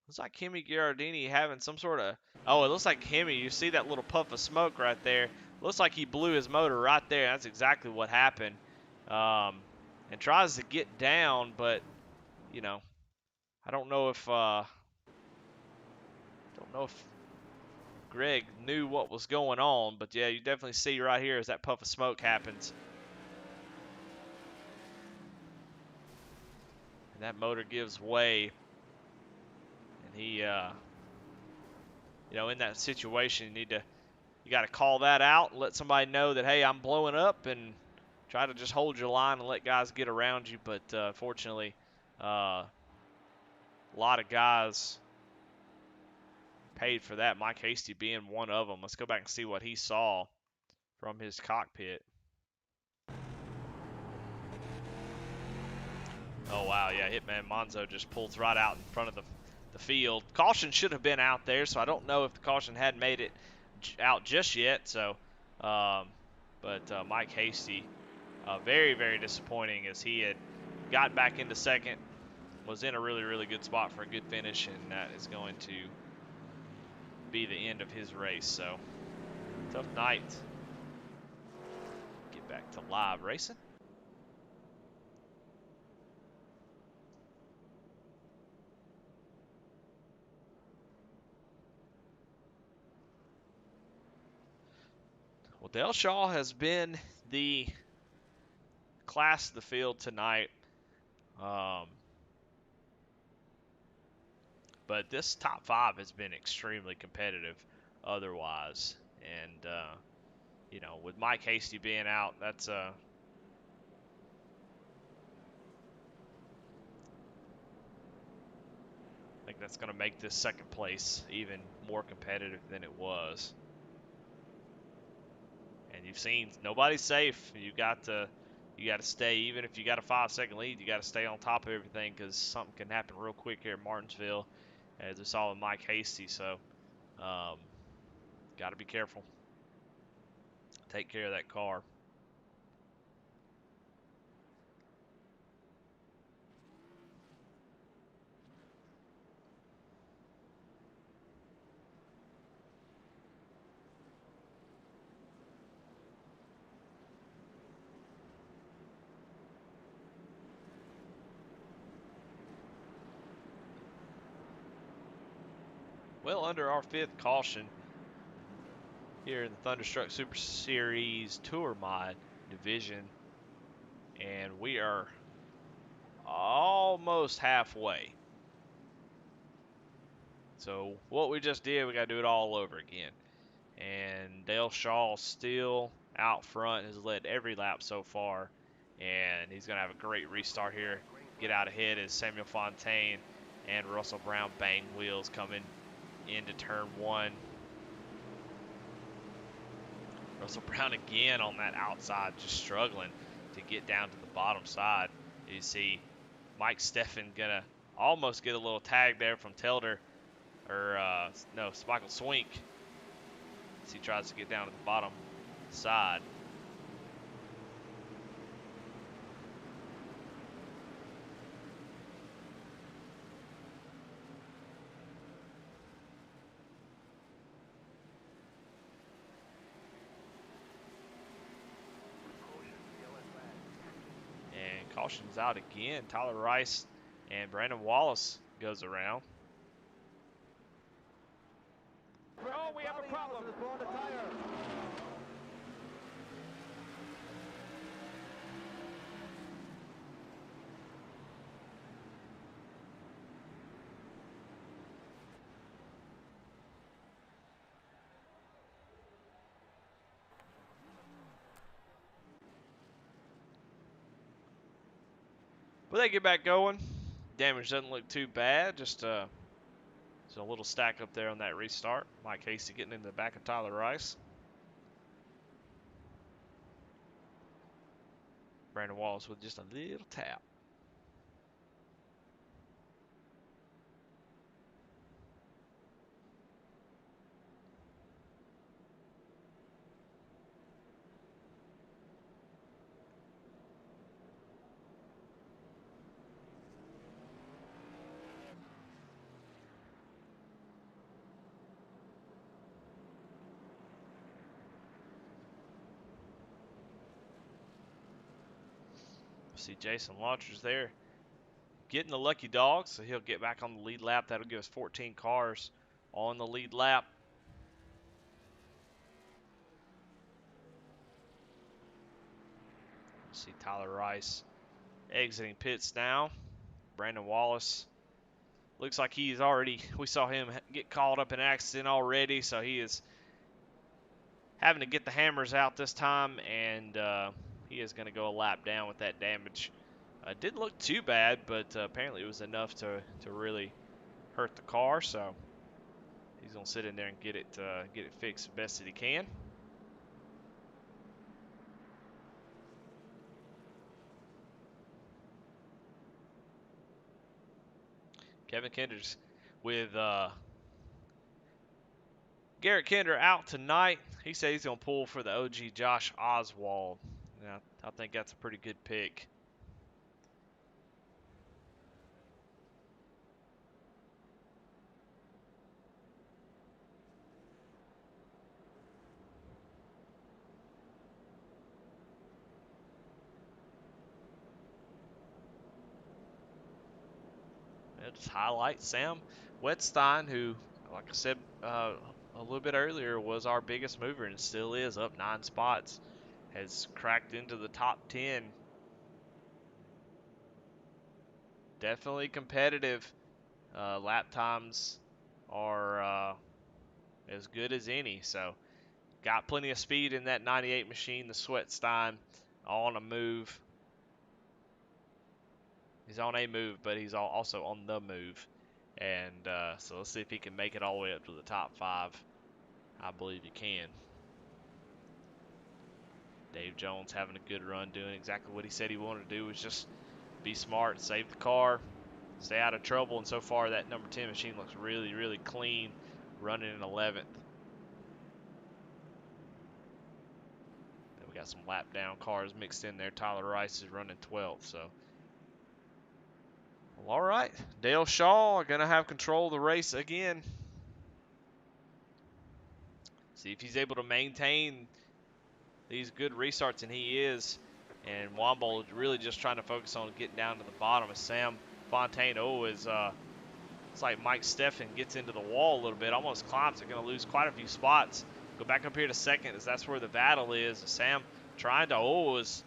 Looks like Hemi Gherardini having some sort of, oh, it looks like Hemi, you see that little puff of smoke right there. Looks like he blew his motor right there. That's exactly what happened. And tries to get down, but you know, I don't know if Greg knew what was going on, but yeah, you definitely see right here as that puff of smoke happens. And that motor gives way. And he, you know, in that situation, you got to call that out and let somebody know that, hey, I'm blowing up, and try to just hold your line and let guys get around you. But fortunately, a lot of guys paid for that, Mike Hasty being one of them. Let's go back and see what he saw from his cockpit. Oh, wow, yeah, Hitman Monzo just pulls right out in front of the field. Caution should have been out there, so I don't know if the caution hadn't made it out just yet. So, but Mike Hasty, very disappointing as he had got back into second, was in a really good spot for a good finish, and that is going to be the end of his race. So, tough night back to live racing. Well, Dale Shaw has been the class of the field tonight. But this top 5 has been extremely competitive otherwise. And, you know, with Mike Hasty being out, that's I think that's going to make this second place even more competitive than it was. And you've seen nobody's safe. You got to stay, even if you got a 5-second lead, you got to stay on top of everything because something can happen real quick here at Martinsville, as we saw with Mike Hasty. So, got to be careful. Take care of that car. Well, under our 5th caution here in the Thunderstruck Super Series Tour Mod division, and we are almost halfway. So what we just did, we got to do it all over again. And Dale Shaw still out front, has led every lap so far, and he's going to have a great restart here. Get out ahead as Samuel Fontaine and Russell Brown bang wheels coming into turn 1. Russell Brown again on that outside, just struggling to get down to the bottom side. You see Mike Steffen gonna almost get a little tag there from Telder, or no, Michael Swink, as he tries to get down to the bottom side. Caution's out again. Tyler Rice and Brandon Wallace goes around. Oh, we have a problem. But they get back going. Damage doesn't look too bad. Just a little stack up there on that restart. Mike Hasty getting in the back of Tyler Rice. Brandon Wallace with just a little tap. See Jason Launcher's there getting the lucky dog, so he'll get back on the lead lap. That'll give us 14 cars on the lead lap. See Tyler Rice exiting pits now. Brandon Wallace looks like he's already, we saw him get caught up in an accident already, so he is having to get the hammers out this time, and he is going to go a lap down with that damage. Didn't look too bad, but apparently it was enough to really hurt the car, so he's going to sit in there and get it fixed the best that he can. Kevin Kenders with Garrett Kinder out tonight. He said he's going to pull for the OG Josh Oswald. Now, I think that's a pretty good pick. just highlight Sam Wetstein, who, like I said a little bit earlier, was our biggest mover and still is, up 9 spots. Has cracked into the top 10. Definitely competitive. Lap times are as good as any. So got plenty of speed in that 98 machine. The Sweatstein on a move. He's on a move, but he's also on the move. And so let's see if he can make it all the way up to the top 5. I believe he can. Dave Jones having a good run, doing exactly what he said he wanted to do, was just be smart, save the car, stay out of trouble. And so far, that number 10 machine looks really, really clean, running in 11th. Then we got some lap down cars mixed in there. Tyler Rice is running 12th. So, well, all right, Dale Shaw gonna have control of the race again. See if he's able to maintain these good restarts, and he is. And Womble really just trying to focus on getting down to the bottom. As Sam Fontaine, it's like Mike Steffen gets into the wall a little bit, almost climbs. They're going to lose quite a few spots. Go back up here to second, as that's where the battle is. Sam trying to, as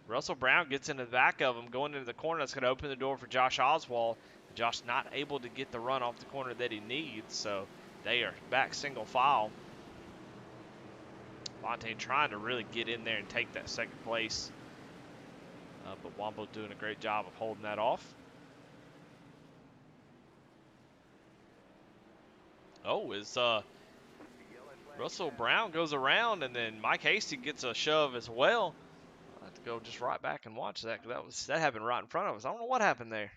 Russell Brown gets into the back of him, going into the corner. That's going to open the door for Josh Oswald. Josh not able to get the run off the corner that he needs, so they are back single file. Fontaine trying to really get in there and take that second place. But Wombo doing a great job of holding that off. As Russell Brown goes around, and then Mike Hasty gets a shove as well. I'll have to go just right back and watch that, because that happened right in front of us. I don't know what happened there.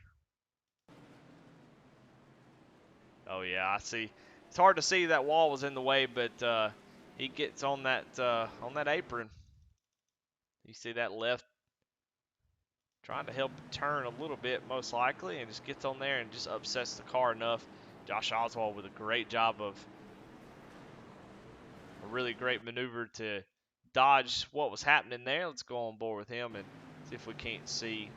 Oh yeah, I see. It's hard to see, that wall was in the way, but he gets on that apron. You see that left, trying to help turn a little bit most likely, and just gets on there and just upsets the car enough. Josh Oswald with a great job of a really great maneuver to dodge what was happening there. Let's go on board with him and see if we can't see.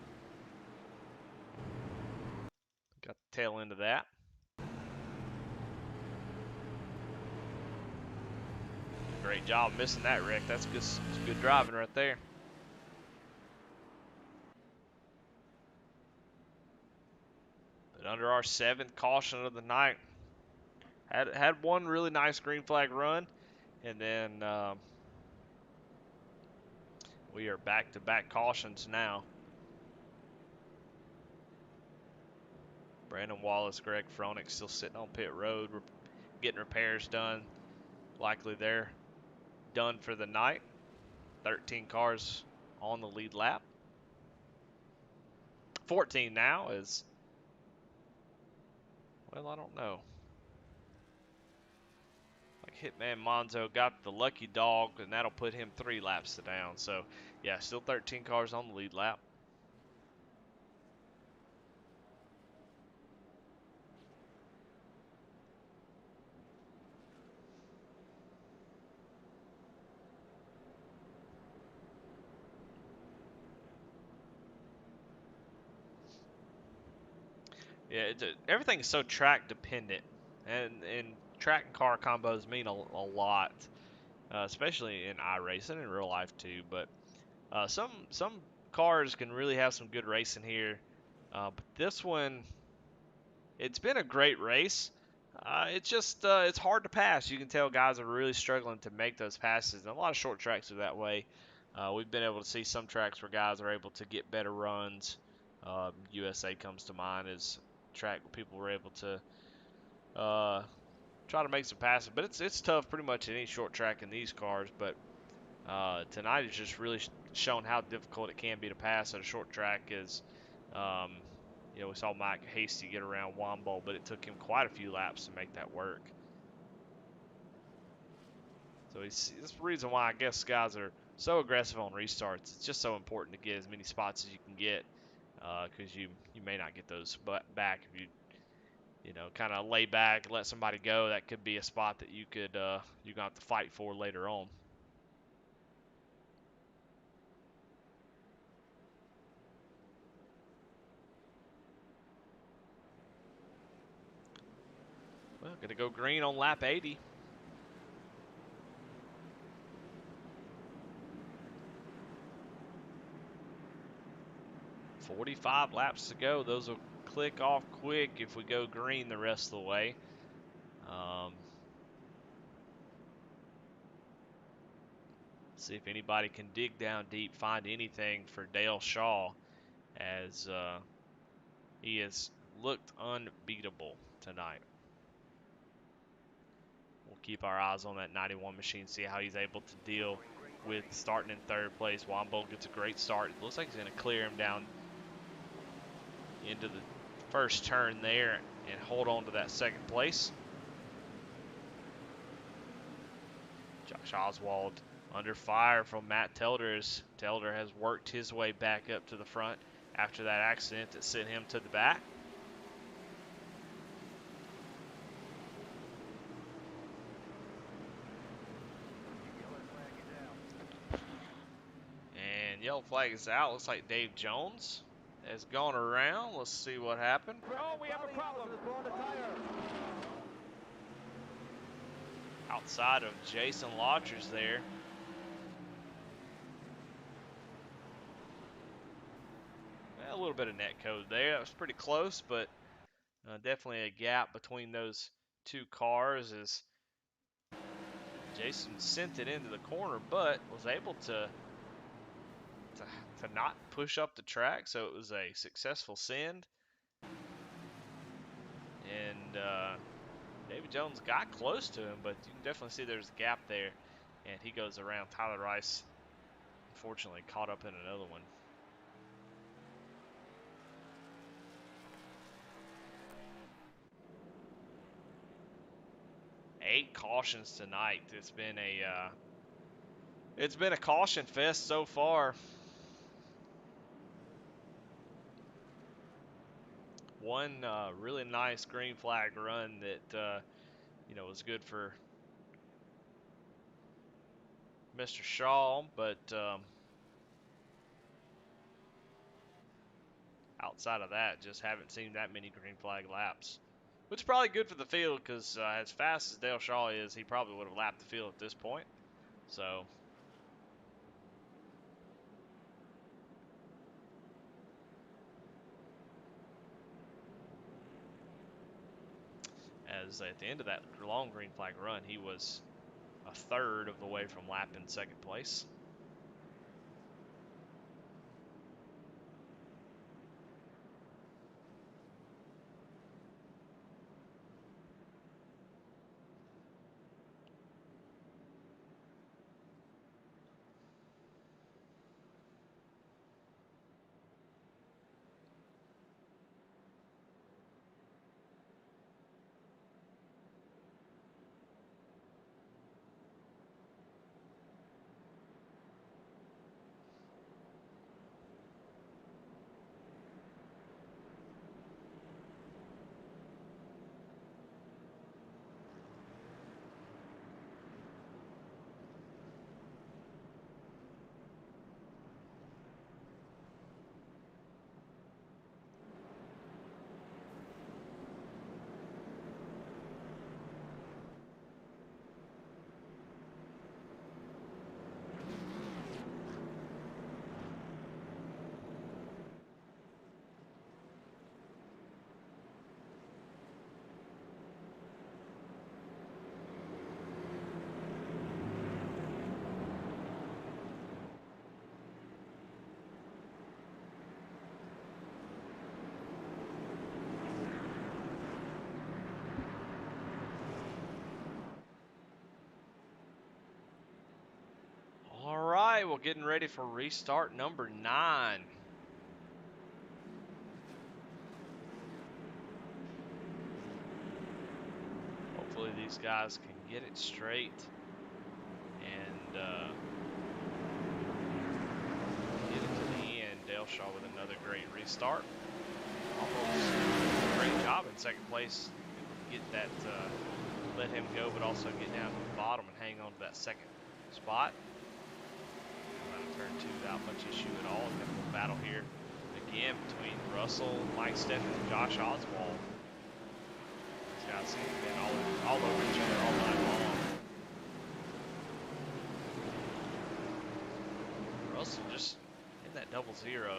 Got the tail end of that. Great job missing that wreck. That's good driving right there. But under our 7th caution of the night, had one really nice green flag run, and then we are back-to-back cautions now. Brandon Wallace, Greg Froelich still sitting on pit road. We're getting repairs done. Likely they're done for the night. 13 cars on the lead lap. 14 now is, well, I don't know. Like Hitman Monzo got the lucky dog, and that'll put him 3 laps down. So, yeah, still 13 cars on the lead lap. Yeah, everything is so track dependent, and track and car combos mean a lot, especially in iRacing and in real life too. But some cars can really have some good racing here, but this one, it's been a great race. It's just it's hard to pass. You can tell guys are really struggling to make those passes, and a lot of short tracks are that way. We've been able to see some tracks where guys are able to get better runs. USA comes to mind as track where people were able to try to make some passes, but it's tough pretty much in any short track in these cars. But tonight has just really shown how difficult it can be to pass at a short track. We saw Mike Hasty get around Wombo, but it took him quite a few laps to make that work. So that's the reason why I guess guys are so aggressive on restarts. It's just so important to get as many spots as you can get, because you may not get those back if you kind of lay back and let somebody go. That could be a spot that you're gonna have to fight for later on. Gonna go green on lap 80. "45 laps to go." Those will click off quick if we go green the rest of the way. See if anybody can dig down deep, find anything for Dale Shaw, as he has looked unbeatable tonight. We'll keep our eyes on that 91 machine, see how he's able to deal with starting in third place. Wombo gets a great start. It looks like he's going to clear him down into the first turn there and hold on to that second place. Josh Oswald under fire from Matt Telder, as Telder has worked his way back up to the front after that accident that sent him to the back. And yellow flag is out. Looks like Dave Jones has gone around. Let's see what happened. Oh, we have a problem. Outside of Jason Lauters there. A little bit of net code there. That was pretty close, but definitely a gap between those two cars as Jason sent it into the corner, but was able to not push up the track, so it was a successful send. And David Jones got close to him, but you can definitely see there's a gap there, and he goes around. Tyler Rice, unfortunately, caught up in another one. Eight cautions tonight. It's been a caution fest so far. One really nice green flag run that was good for Mr. Shaw, but outside of that, just haven't seen that many green flag laps, which is probably good for the field, because as fast as Dale Shaw is, he probably would have lapped the field at this point. So as at the end of that long green flag run, he was a third of the way from lapping second place. Well, getting ready for restart number 9. Hopefully these guys can get it straight and get it to the end. Dale Shaw with another great restart. Almost a great job in second place. Get that, let him go, but also get down to the bottom and hang on to that second spot. Turn 2 without much issue at all. Got a little battle here again between Russell, Mike Steffen, and Josh Oswald. These guys seem to have been all over each other all night long. Russell just in that 0-0.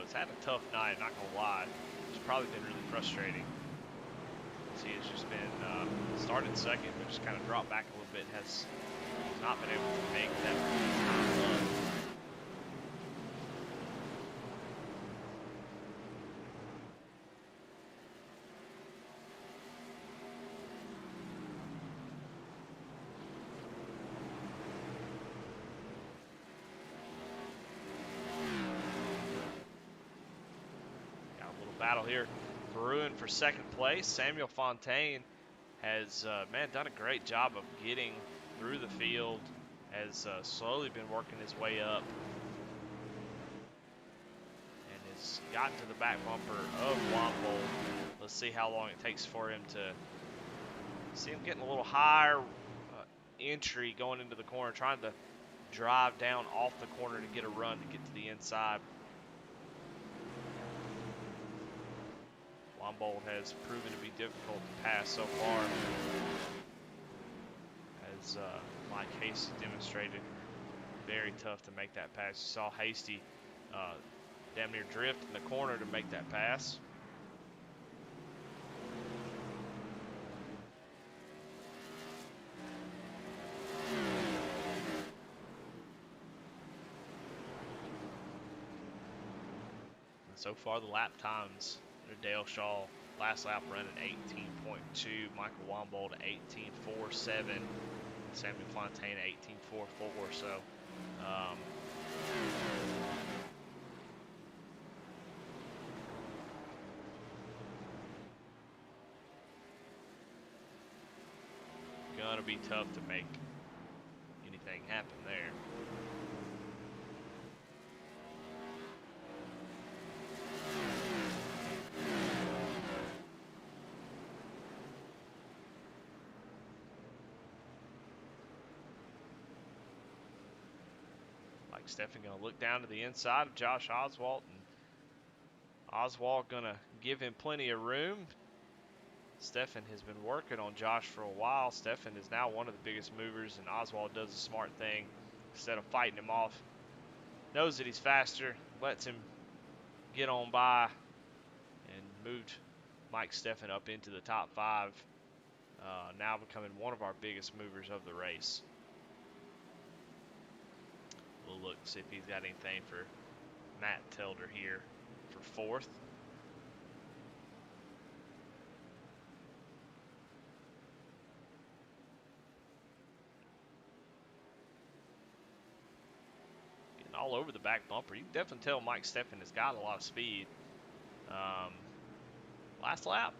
It's had a tough night, not gonna lie. It's probably been really frustrating. He has just been started second, but just kind of dropped back a little bit. Has not been able to make that time run. Got a little battle here. Brewing for second place. Samuel Fontaine has done a great job of getting through the field, has slowly been working his way up, and has gotten to the back bumper of Womble. Let's see how long it takes for him to see him getting a little higher entry going into the corner, trying to drive down off the corner to get a run to get to the inside. Womble has proven to be difficult to pass so far, as Mike Hasty demonstrated. Very tough to make that pass. You saw Hasty damn near drift in the corner to make that pass. And so far the lap times, Dale Shaw last lap running 18.2, Michael Womble 18.47, Samuel Fontaine 18.44. So gonna be tough to make anything happen there. Stephen going to look down to the inside of Josh Oswald, and Oswald going to give him plenty of room. Stephen has been working on Josh for a while. Stephen is now one of the biggest movers, and Oswald does a smart thing. Instead of fighting him off, knows that he's faster, lets him get on by, and moved Mike Stephen up into the top 5, now becoming one of our biggest movers of the race. We'll look and see if he's got anything for Matt Telder here for 4th. Getting all over the back bumper. You can definitely tell Mike Stephen has got a lot of speed. Last lap,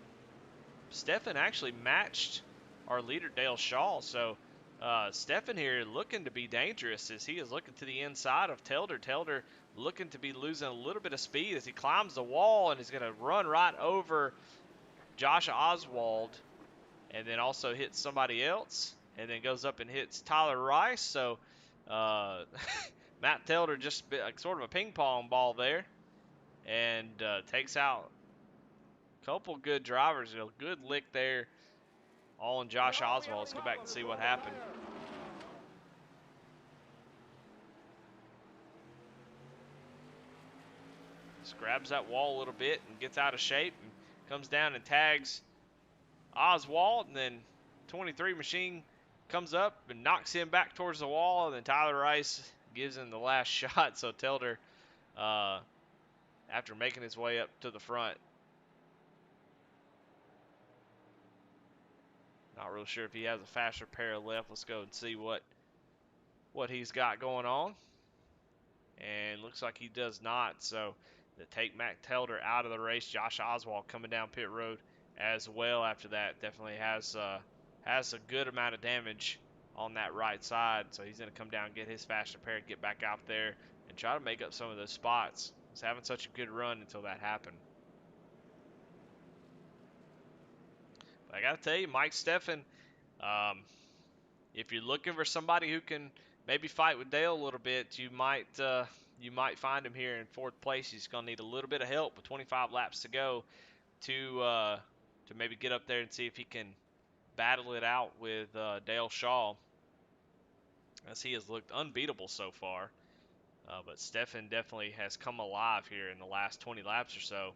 Stephen actually matched our leader Dale Shaw, so Stephen here looking to be dangerous as he is looking to the inside of Telder. Telder looking to be losing a little bit of speed as he climbs the wall and is going to run right over Josh Oswald and then also hits somebody else and then goes up and hits Tyler Rice. So Matt Telder just sort of a ping pong ball there and takes out a couple good drivers. A good lick there on Josh Oswald. Let's go back and see what happened. Just grabs that wall a little bit and gets out of shape and comes down and tags Oswald, and then 23 machine comes up and knocks him back towards the wall, and then Tyler Rice gives him the last shot. So Telder, after making his way up to the front, not real sure if he has a faster pair of left. Let's go and see what he's got going on. And looks like he does not. So to take Matt Telder out of the race, Josh Oswald coming down pit road as well after that. Definitely has a good amount of damage on that right side. So he's going to come down, get his faster pair, get back out there, and try to make up some of those spots. He's having such a good run until that happened. But I got to tell you, Mike Stephen, if you're looking for somebody who can maybe fight with Dale a little bit, you might find him here in 4th place. He's going to need a little bit of help with 25 laps to go to maybe get up there and see if he can battle it out with Dale Shaw, as he has looked unbeatable so far. But Stefan definitely has come alive here in the last 20 laps or so,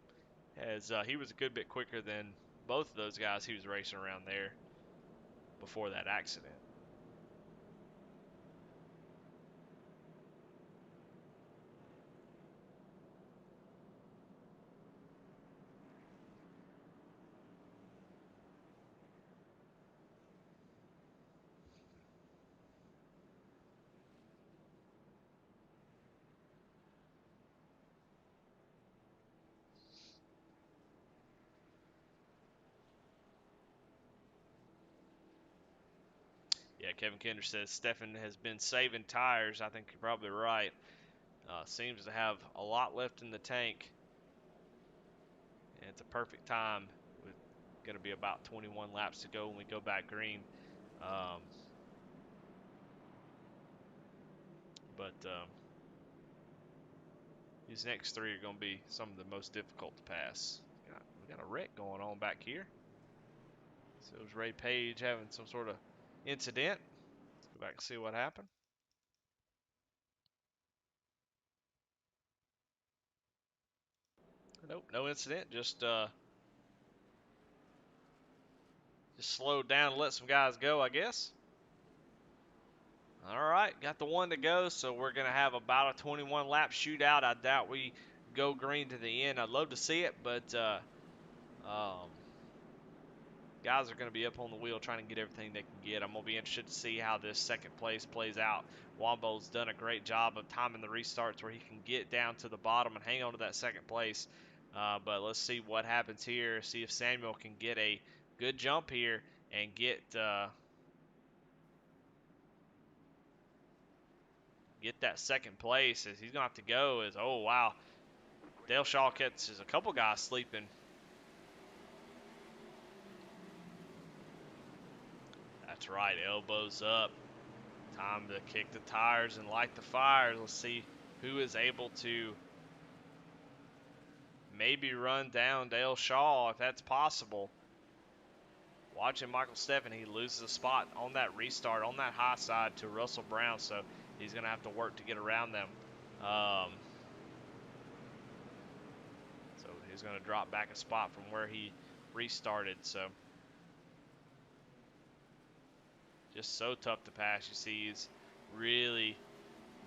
as he was a good bit quicker than both of those guys he was racing around there before that accident. Yeah, Kevin Kinder says Stefan has been saving tires. I think you're probably right. Seems to have a lot left in the tank. And it's a perfect time. With going to be about 21 laps to go when we go back green. But these next three are going to be some of the most difficult to pass. We got a wreck going on back here. So it was Ray Page having some sort of incident. Let's go back and see what happened. Nope, no incident. Just slowed down and let some guys go, I guess. All right, got the one to go, so we're going to have about a 21-lap shootout. I doubt we go green to the end. I'd love to see it, but guys are going to be up on the wheel trying to get everything they can get. I'm going to be interested to see how this second place plays out. Wombo's done a great job of timing the restarts where he can get down to the bottom and hang on to that second place. But let's see what happens here. See if Samuel can get a good jump here and get that second place, as he's going to have to go. Oh, wow. Dale Shaw catches a couple guys sleeping. That's right, elbows up. Time to kick the tires and light the fires. Let's see who is able to maybe run down Dale Shaw, if that's possible. Watching Michael Stefan, he loses a spot on that restart, on that high side to Russell Brown, so he's going to have to work to get around them. So he's going to drop back a spot from where he restarted. So just so tough to pass. You see he's really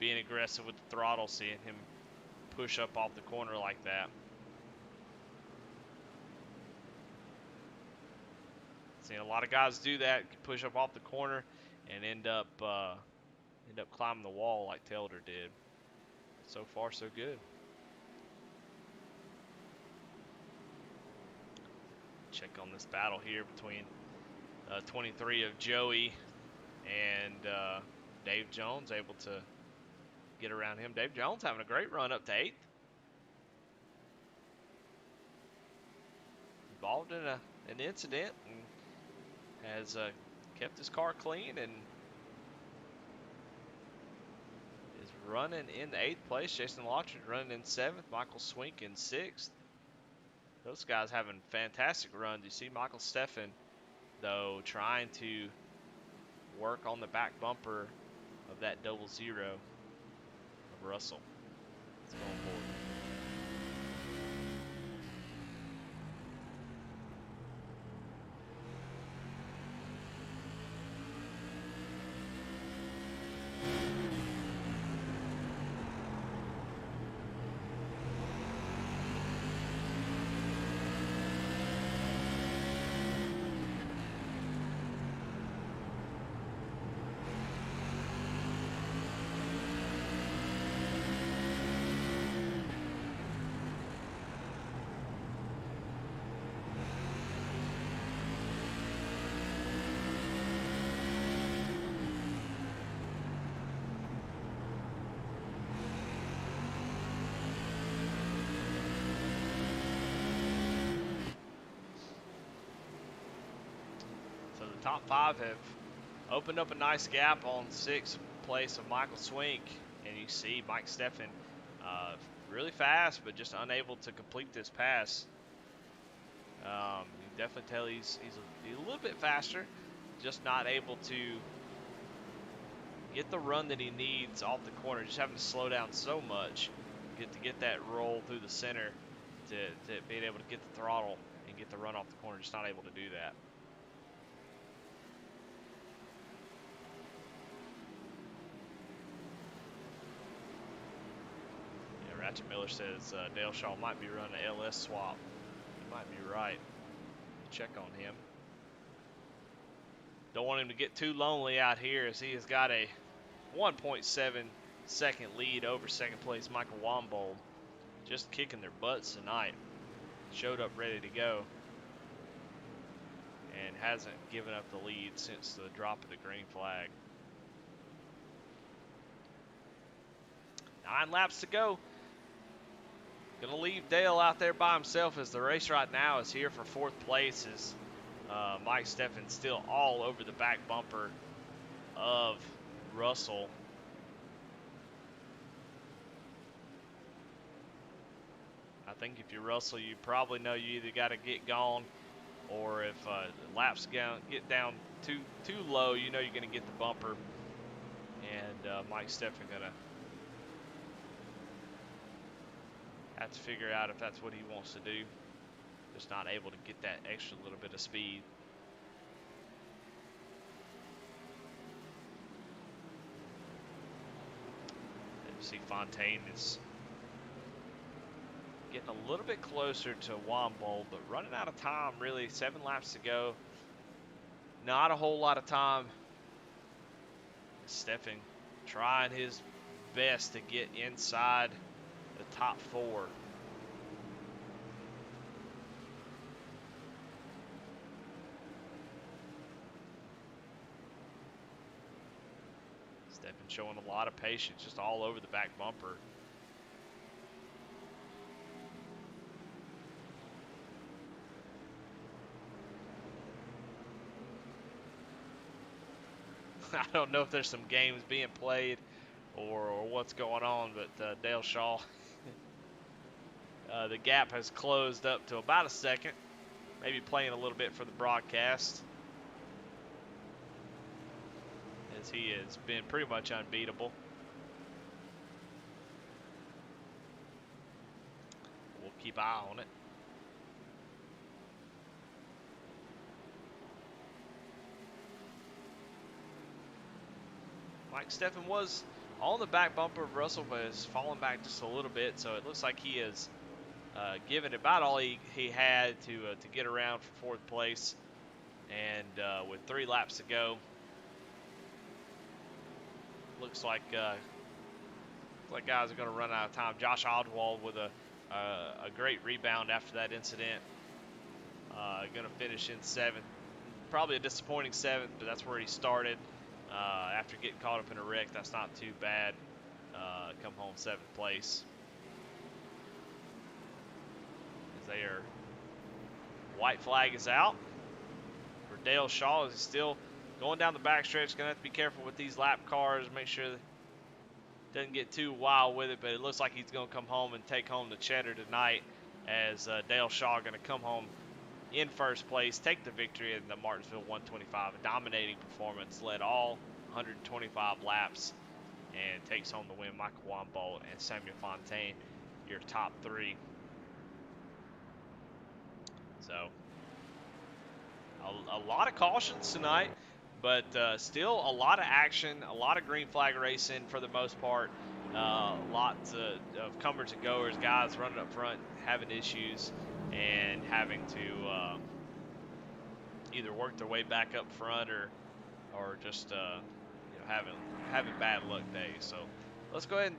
being aggressive with the throttle, seeing him push up off the corner like that. Seeing a lot of guys do that, push up off the corner and end up climbing the wall like Taylor did. So far, so good. Check on this battle here between 23 of Joey and Dave Jones, able to get around him. Dave Jones having a great run up to 8th. Involved in an incident and has kept his car clean and is running in the 8th place. Jason Lottridge running in 7th. Michael Swink in 6th. Those guys having fantastic runs. You see Michael Stefan, though, trying to work on the back bumper of that 00 of Russell. It's going forward. Top 5 have opened up a nice gap on 6th place of Michael Swink, and you see Mike Stefan really fast, but just unable to complete this pass. You can definitely tell he's a little bit faster. just not able to get the run that he needs off the corner. Just having to slow down so much to get that roll through the center to being able to get the throttle and get the run off the corner. Just not able to do that. Yeah, Ratchet Miller says Dale Shaw might be running an LS swap. He might be right. Check on him. Don't want him to get too lonely out here, as he has got a 1.7 second lead over second place Michael Wambold. Just kicking their butts tonight. Showed up ready to go and hasn't given up the lead since the drop of the green flag. 9 laps to go. Gonna leave Dale out there by himself, as the race right now is here for 4th place, as Mike Steffen's still all over the back bumper of Russell. I think if you're Russell, you probably know you either got to get gone, or if laps get down too low, you know you're going to get the bumper. And Mike Steffen going to have to figure out if that's what he wants to do. Just not able to get that extra little bit of speed. You see Fontaine is getting a little bit closer to Wambold, but running out of time, really. 7 laps to go. Not a whole lot of time. Steffen trying his best to get inside the top 4. Steffen showing a lot of patience, just all over the back bumper. I don't know if there's some games being played or what's going on, but Dale Shaw, the gap has closed up to about a second, maybe playing a little bit for the broadcast, as he has been pretty much unbeatable. We'll keep an eye on it. Mike Steffen was on the back bumper of Russell, but has fallen back just a little bit, so it looks like he has given about all he had to get around for 4th place. And with 3 laps to go, looks like guys are going to run out of time. Josh Oswald with a great rebound after that incident. Going to finish in 7th. Probably a disappointing 7th, but that's where he started. After getting caught up in a wreck, that's not too bad. Come home 7th place. As they are, white flag is out for Dale Shaw, as he's still going down the backstretch. Gonna have to be careful with these lap cars, make sure that doesn't get too wild with it. But it looks like he's gonna come home and take home the cheddar tonight, as Dale Shaw gonna come home in 1st place, take the victory in the Martinsville 125. A dominating performance, led all 125 laps, and takes home the win. Michael Wambold and Samuel Fontaine, your top 3. So, a lot of cautions tonight, but still a lot of action, a lot of green flag racing for the most part. Lots of comers and goers, guys running up front, having issues, and having to either work their way back up front or just having bad luck days. So let's go ahead and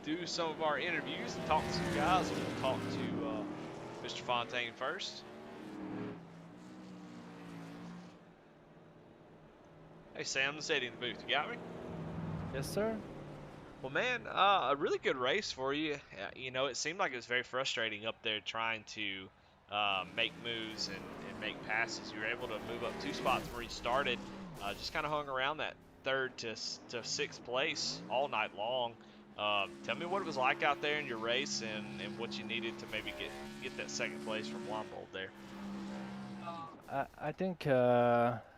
do some of our interviews and talk to some guys. We'll talk to Mr. Fontaine first. Hey Sam, this is Eddie in the booth. You got me? Yes, sir. Well, man, a really good race for you. You know, it seemed like it was very frustrating up there trying to make moves and make passes. You were able to move up 2 spots where you started. Just kind of hung around that 3rd to 6th place all night long. Tell me what it was like out there in your race, and what you needed to maybe get that 2nd place from Wambold there. I think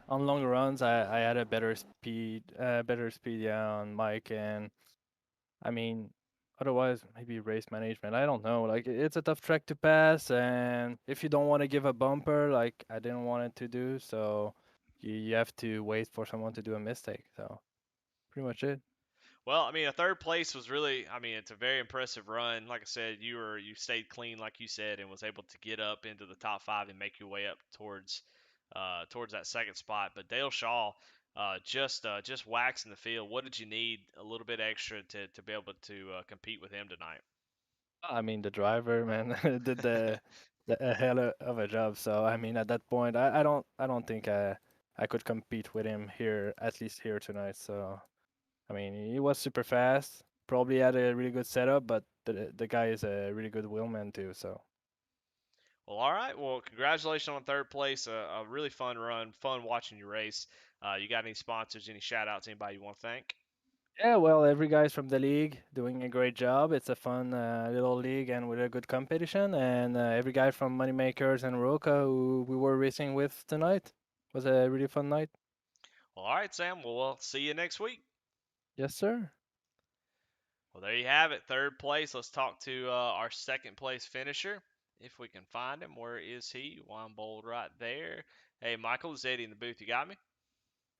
on long runs, I had a better speed, yeah, on Mike, and I mean, otherwise maybe race management. I don't know. Like it's a tough track to pass, and if you don't want to give a bumper, like I didn't want it to do, so you have to wait for someone to do a mistake. So pretty much it. Well, I mean, a third place was really, I mean, it's a very impressive run. Like I said, you stayed clean, like you said, and was able to get up into the top five and make your way up towards that second spot. But Dale Shaw, just waxing the field. What did you need a little bit extra to be able to compete with him tonight? I mean, the driver, man, did the a hell of a job. So I mean, at that point, I don't think I could compete with him here, at least here tonight. So I mean, he was super fast. Probably had a really good setup, but the guy is a really good wheelman too. So Well, all right. Well, congratulations on third place. A really fun run. Fun watching you race. You got any sponsors, any shout outs, anybody you want to thank? yeah, well, every guy's from the league doing a great job. It's a fun little league and with a good competition. And every guy from Moneymakers and Roca who we were racing with tonight was a really fun night. Well, all right, Sam. Well, we'll see you next week. Yes, sir. Well, there you have it. Third place. Let's talk to our second place finisher. If we can find him. Where is he? One bold right there. Hey, Michael, is Eddie in the booth? You got me?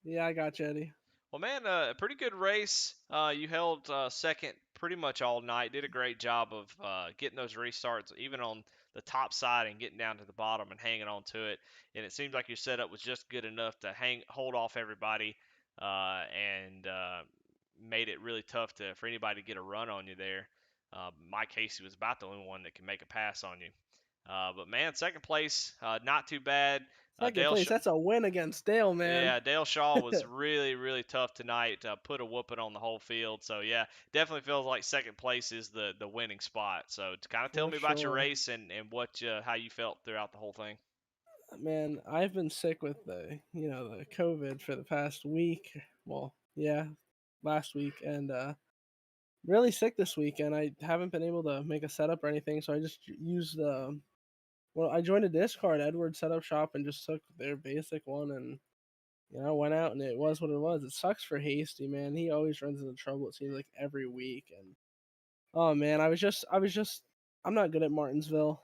Yeah, I got you, Eddie. Well, man, a pretty good race. You held second pretty much all night. Did a great job of getting those restarts, even on the top side and getting down to the bottom and hanging on to it. And it seemed like your setup was just good enough to hold off everybody, and made it really tough for anybody to get a run on you there. Mike Casey was about the only one that can make a pass on you. But man, second place, not too bad. Second Dale place. That's a win against Dale, man. Yeah, Dale Shaw was really, really tough tonight. Put a whooping on the whole field. So yeah, definitely feels like second place is the winning spot. So to kind of tell For me about your sure. race and how you felt throughout the whole thing. Man, I've been sick with the COVID for the past week. Well, yeah, last week, and really sick this week, and I haven't been able to make a setup or anything. So I just used I joined a Discord Edward setup shop and just took their basic one, and went out and it was what it was. It sucks for Hasty, man. He always runs into trouble. It seems like every week, and oh man, I was just I'm not good at Martinsville.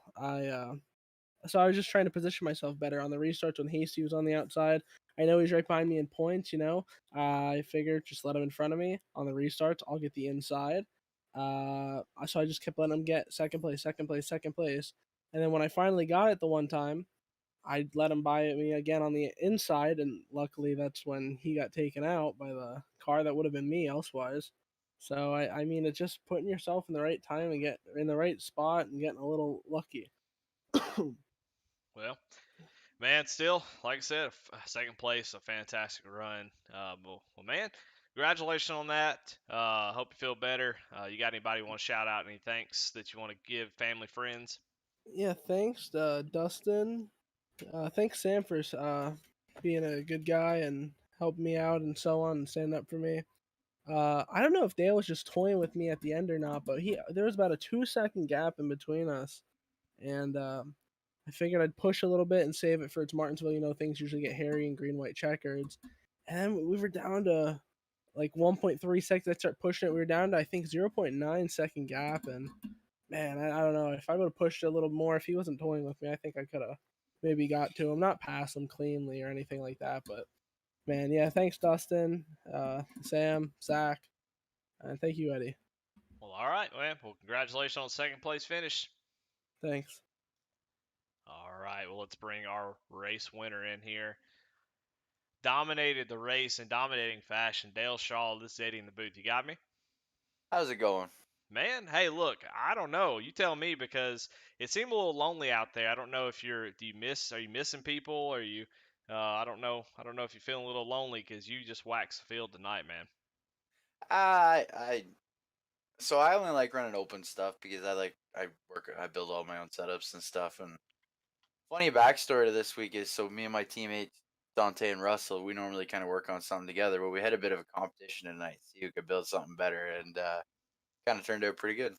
So I was just trying to position myself better on the restarts when Hasty was on the outside. I know he's right behind me in points. I figured just let him in front of me on the restarts. I'll get the inside. So I just kept letting him get second place, second place, second place, and then when I finally got it the one time, I let him by me again on the inside, and luckily that's when he got taken out by the car that would have been me elsewise. So I mean, it's just putting yourself in the right time and get in the right spot and getting a little lucky. Well, man, still like I said, second place, a fantastic run. Well, man, congratulations on that. Hope you feel better. You got anybody you want to shout out? Any thanks that you want to give family, friends? Yeah, thanks, Dustin. Thanks, Sam, for being a good guy and helping me out and so on and standing up for me. I don't know if Dale was just toying with me at the end or not, but there was about a 2 second gap in between us, and I figured I'd push a little bit and save it for its Martinsville. Things usually get hairy and green white checkers, and we were down to like 1.3 seconds. I start pushing it. We were down to I think 0.9 second gap, and man, I don't know if I would have pushed it a little more. If he wasn't toying with me, I think I could have maybe got to him, not pass him cleanly or anything like that. But man, yeah, thanks Dustin, Sam, Zach, and thank you, Eddie. Well, all right, man. Well, congratulations on the second place finish. Thanks. All right, well, let's bring our race winner in here. Dominated the race in dominating fashion. Dale Shaw, this is Eddie in the booth. You got me? How's it going? Man, hey, look, I don't know. You tell me because it seemed a little lonely out there. I don't know if are you missing people? Are you, I don't know. I don't know if you're feeling a little lonely because you just waxed the field tonight, man. I so I only like running open stuff because I build all my own setups and stuff. And funny backstory to this week is, so me and my teammates Dante and Russell, we normally kind of work on something together, but we had a bit of a competition tonight, see who could build something better, and kind of turned out pretty good.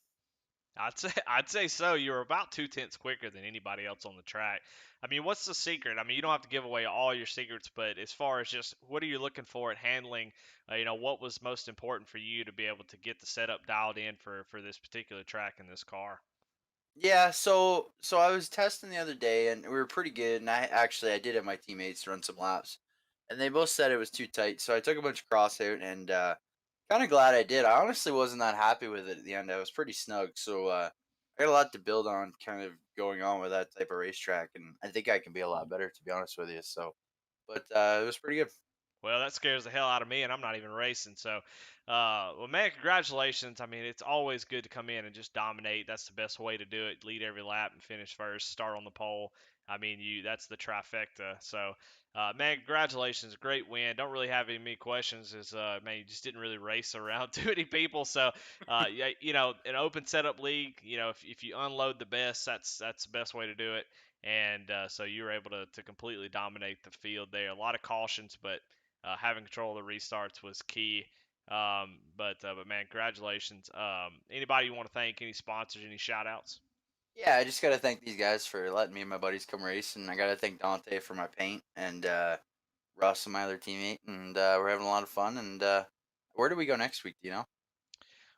I'd say so. You were about 2/10 quicker than anybody else on the track. I mean, what's the secret? I mean, you don't have to give away all your secrets, but as far as just what are you looking for at handling, what was most important for you to be able to get the setup dialed in for this particular track in this car? Yeah, so I was testing the other day and we were pretty good, and I did have my teammates run some laps, and they both said it was too tight. So I took a bunch of cross out, and kind of glad I did. I honestly wasn't that happy with it at the end. I was pretty snug, so I got a lot to build on, kind of going on with that type of racetrack, and I think I can be a lot better, to be honest with you. So, but it was pretty good. Well, that scares the hell out of me, and I'm not even racing. So, well, man, congratulations. I mean, it's always good to come in and just dominate. That's the best way to do it. Lead every lap and finish first. Start on the pole. I mean, that's the trifecta. So, man, congratulations. Great win. Don't really have any many questions. Is man, you just didn't really race around too many people. So, yeah, an open setup league. If you unload the best, that's the best way to do it. And so you were able to completely dominate the field there. A lot of cautions, but having control of the restarts was key. But man, congratulations. Anybody you want to thank? Any sponsors? Any shout outs? Yeah, I just gotta thank these guys for letting me and my buddies come race, and I gotta thank Dante for my paint, and Russ, my other teammate, and we're having a lot of fun. And where do we go next week? Do you know?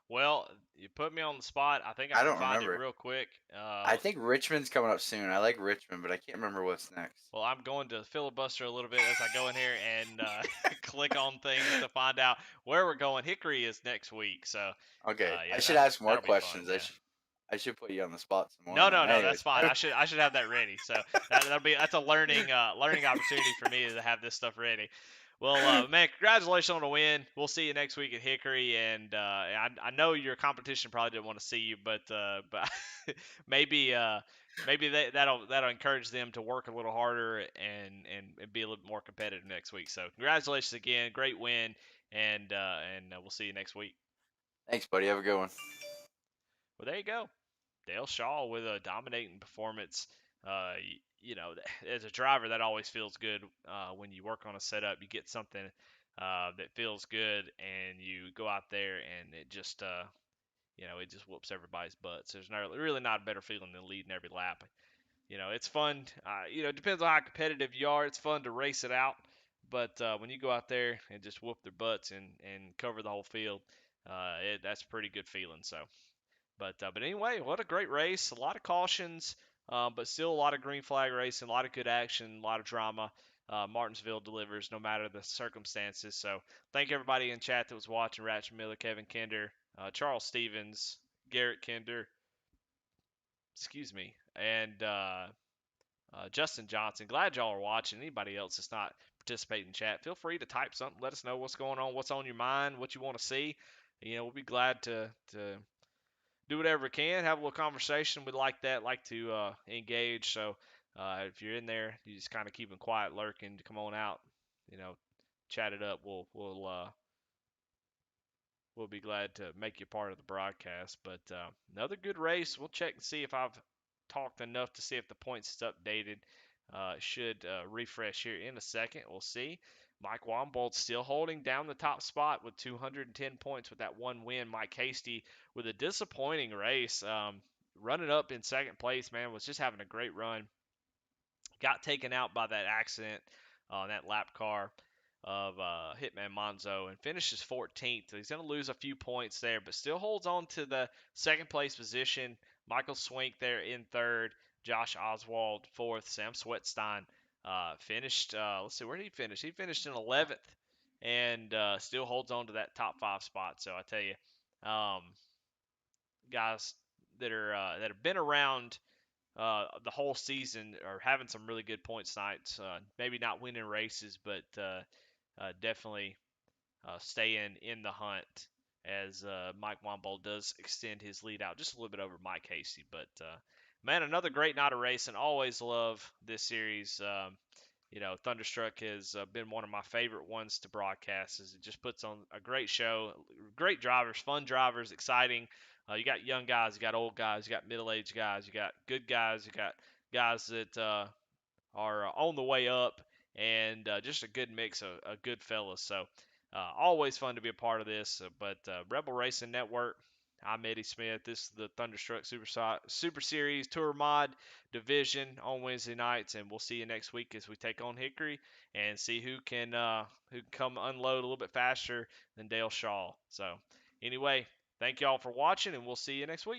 Well, you put me on the spot. I think I I can don't find it remember. real quick. I think Richmond's coming up soon. I like Richmond, but I can't remember what's next. Well, I'm going to filibuster a little bit as I go in here and click on things to find out where we're going. Hickory is next week, so Okay, I yeah, should ask more that'll be fun. questions. Yeah. I should put you on the spot some more No, now. no, no, that's Anyways, fine. I should have that ready. So that's a learning opportunity for me to have this stuff ready. Well, man, congratulations on the win. We'll see you next week at Hickory, and I know your competition probably didn't want to see you, but maybe maybe that'll encourage them to work a little harder and be a little more competitive next week. So congratulations again, great win, and we'll see you next week. thanks, buddy. Have a good one. Well, there you go. Dale Shaw with a dominating performance. As a driver, that always feels good when you work on a setup. You get something that feels good, and you go out there, and it just whoops everybody's butts. There's really not a better feeling than leading every lap. It's fun. It depends on how competitive you are. It's fun to race it out, but when you go out there and just whoop their butts and cover the whole field, that's a pretty good feeling. So. But anyway, what a great race. A lot of cautions, but still a lot of green flag racing, a lot of good action, a lot of drama. Martinsville delivers no matter the circumstances. So thank everybody in chat that was watching. Ratchet Miller, Kevin Kinder, Charles Stevens, Garrett Kinder, excuse me, and Justin Johnson. Glad y'all are watching. Anybody else that's not participating in chat, feel free to type something. Let us know what's going on, what's on your mind, what you want to see. We'll be glad to do whatever we can, have a little conversation. We'd like that, like to engage. So if you're in there, you just kind of keep them quiet, lurking. Come on out, chat it up. We'll be glad to make you part of the broadcast. But another good race. We'll check and see if I've talked enough to see if the points is updated. Should refresh here in a second. We'll see. Mike Wombold still holding down the top spot with 210 points with that one win. Mike Hasty with a disappointing race. Running up in second place, man, was just having a great run. Got taken out by that accident on that lap car of Hitman Monzo and finishes 14th. He's going to lose a few points there, but still holds on to the second place position. Michael Swink there in third. Josh Oswald fourth. Sam Sweatstein finished. Let's see, where did he finish? He finished in 11th and still holds on to that top five spot. So I tell you, guys that have been around the whole season are having some really good points nights. Maybe not winning races, but definitely staying in the hunt as Mike Wombold does extend his lead out just a little bit over Mike Hasty. But man, another great night of racing. Always love this series. Thunderstruck has been one of my favorite ones to broadcast as it just puts on a great show. Great drivers, fun drivers, exciting. You got young guys, you got old guys, you got middle-aged guys, you got good guys, you got guys that are on the way up, and just a good mix of good fellas. So always fun to be a part of this. But Rebel Racing Network, I'm Eddie Smith. This is the Thunderstruck Super Series Tour Mod Division on Wednesday nights, and we'll see you next week as we take on Hickory and see who can come unload a little bit faster than Dale Shaw. So, anyway, thank y'all for watching, and we'll see you next week.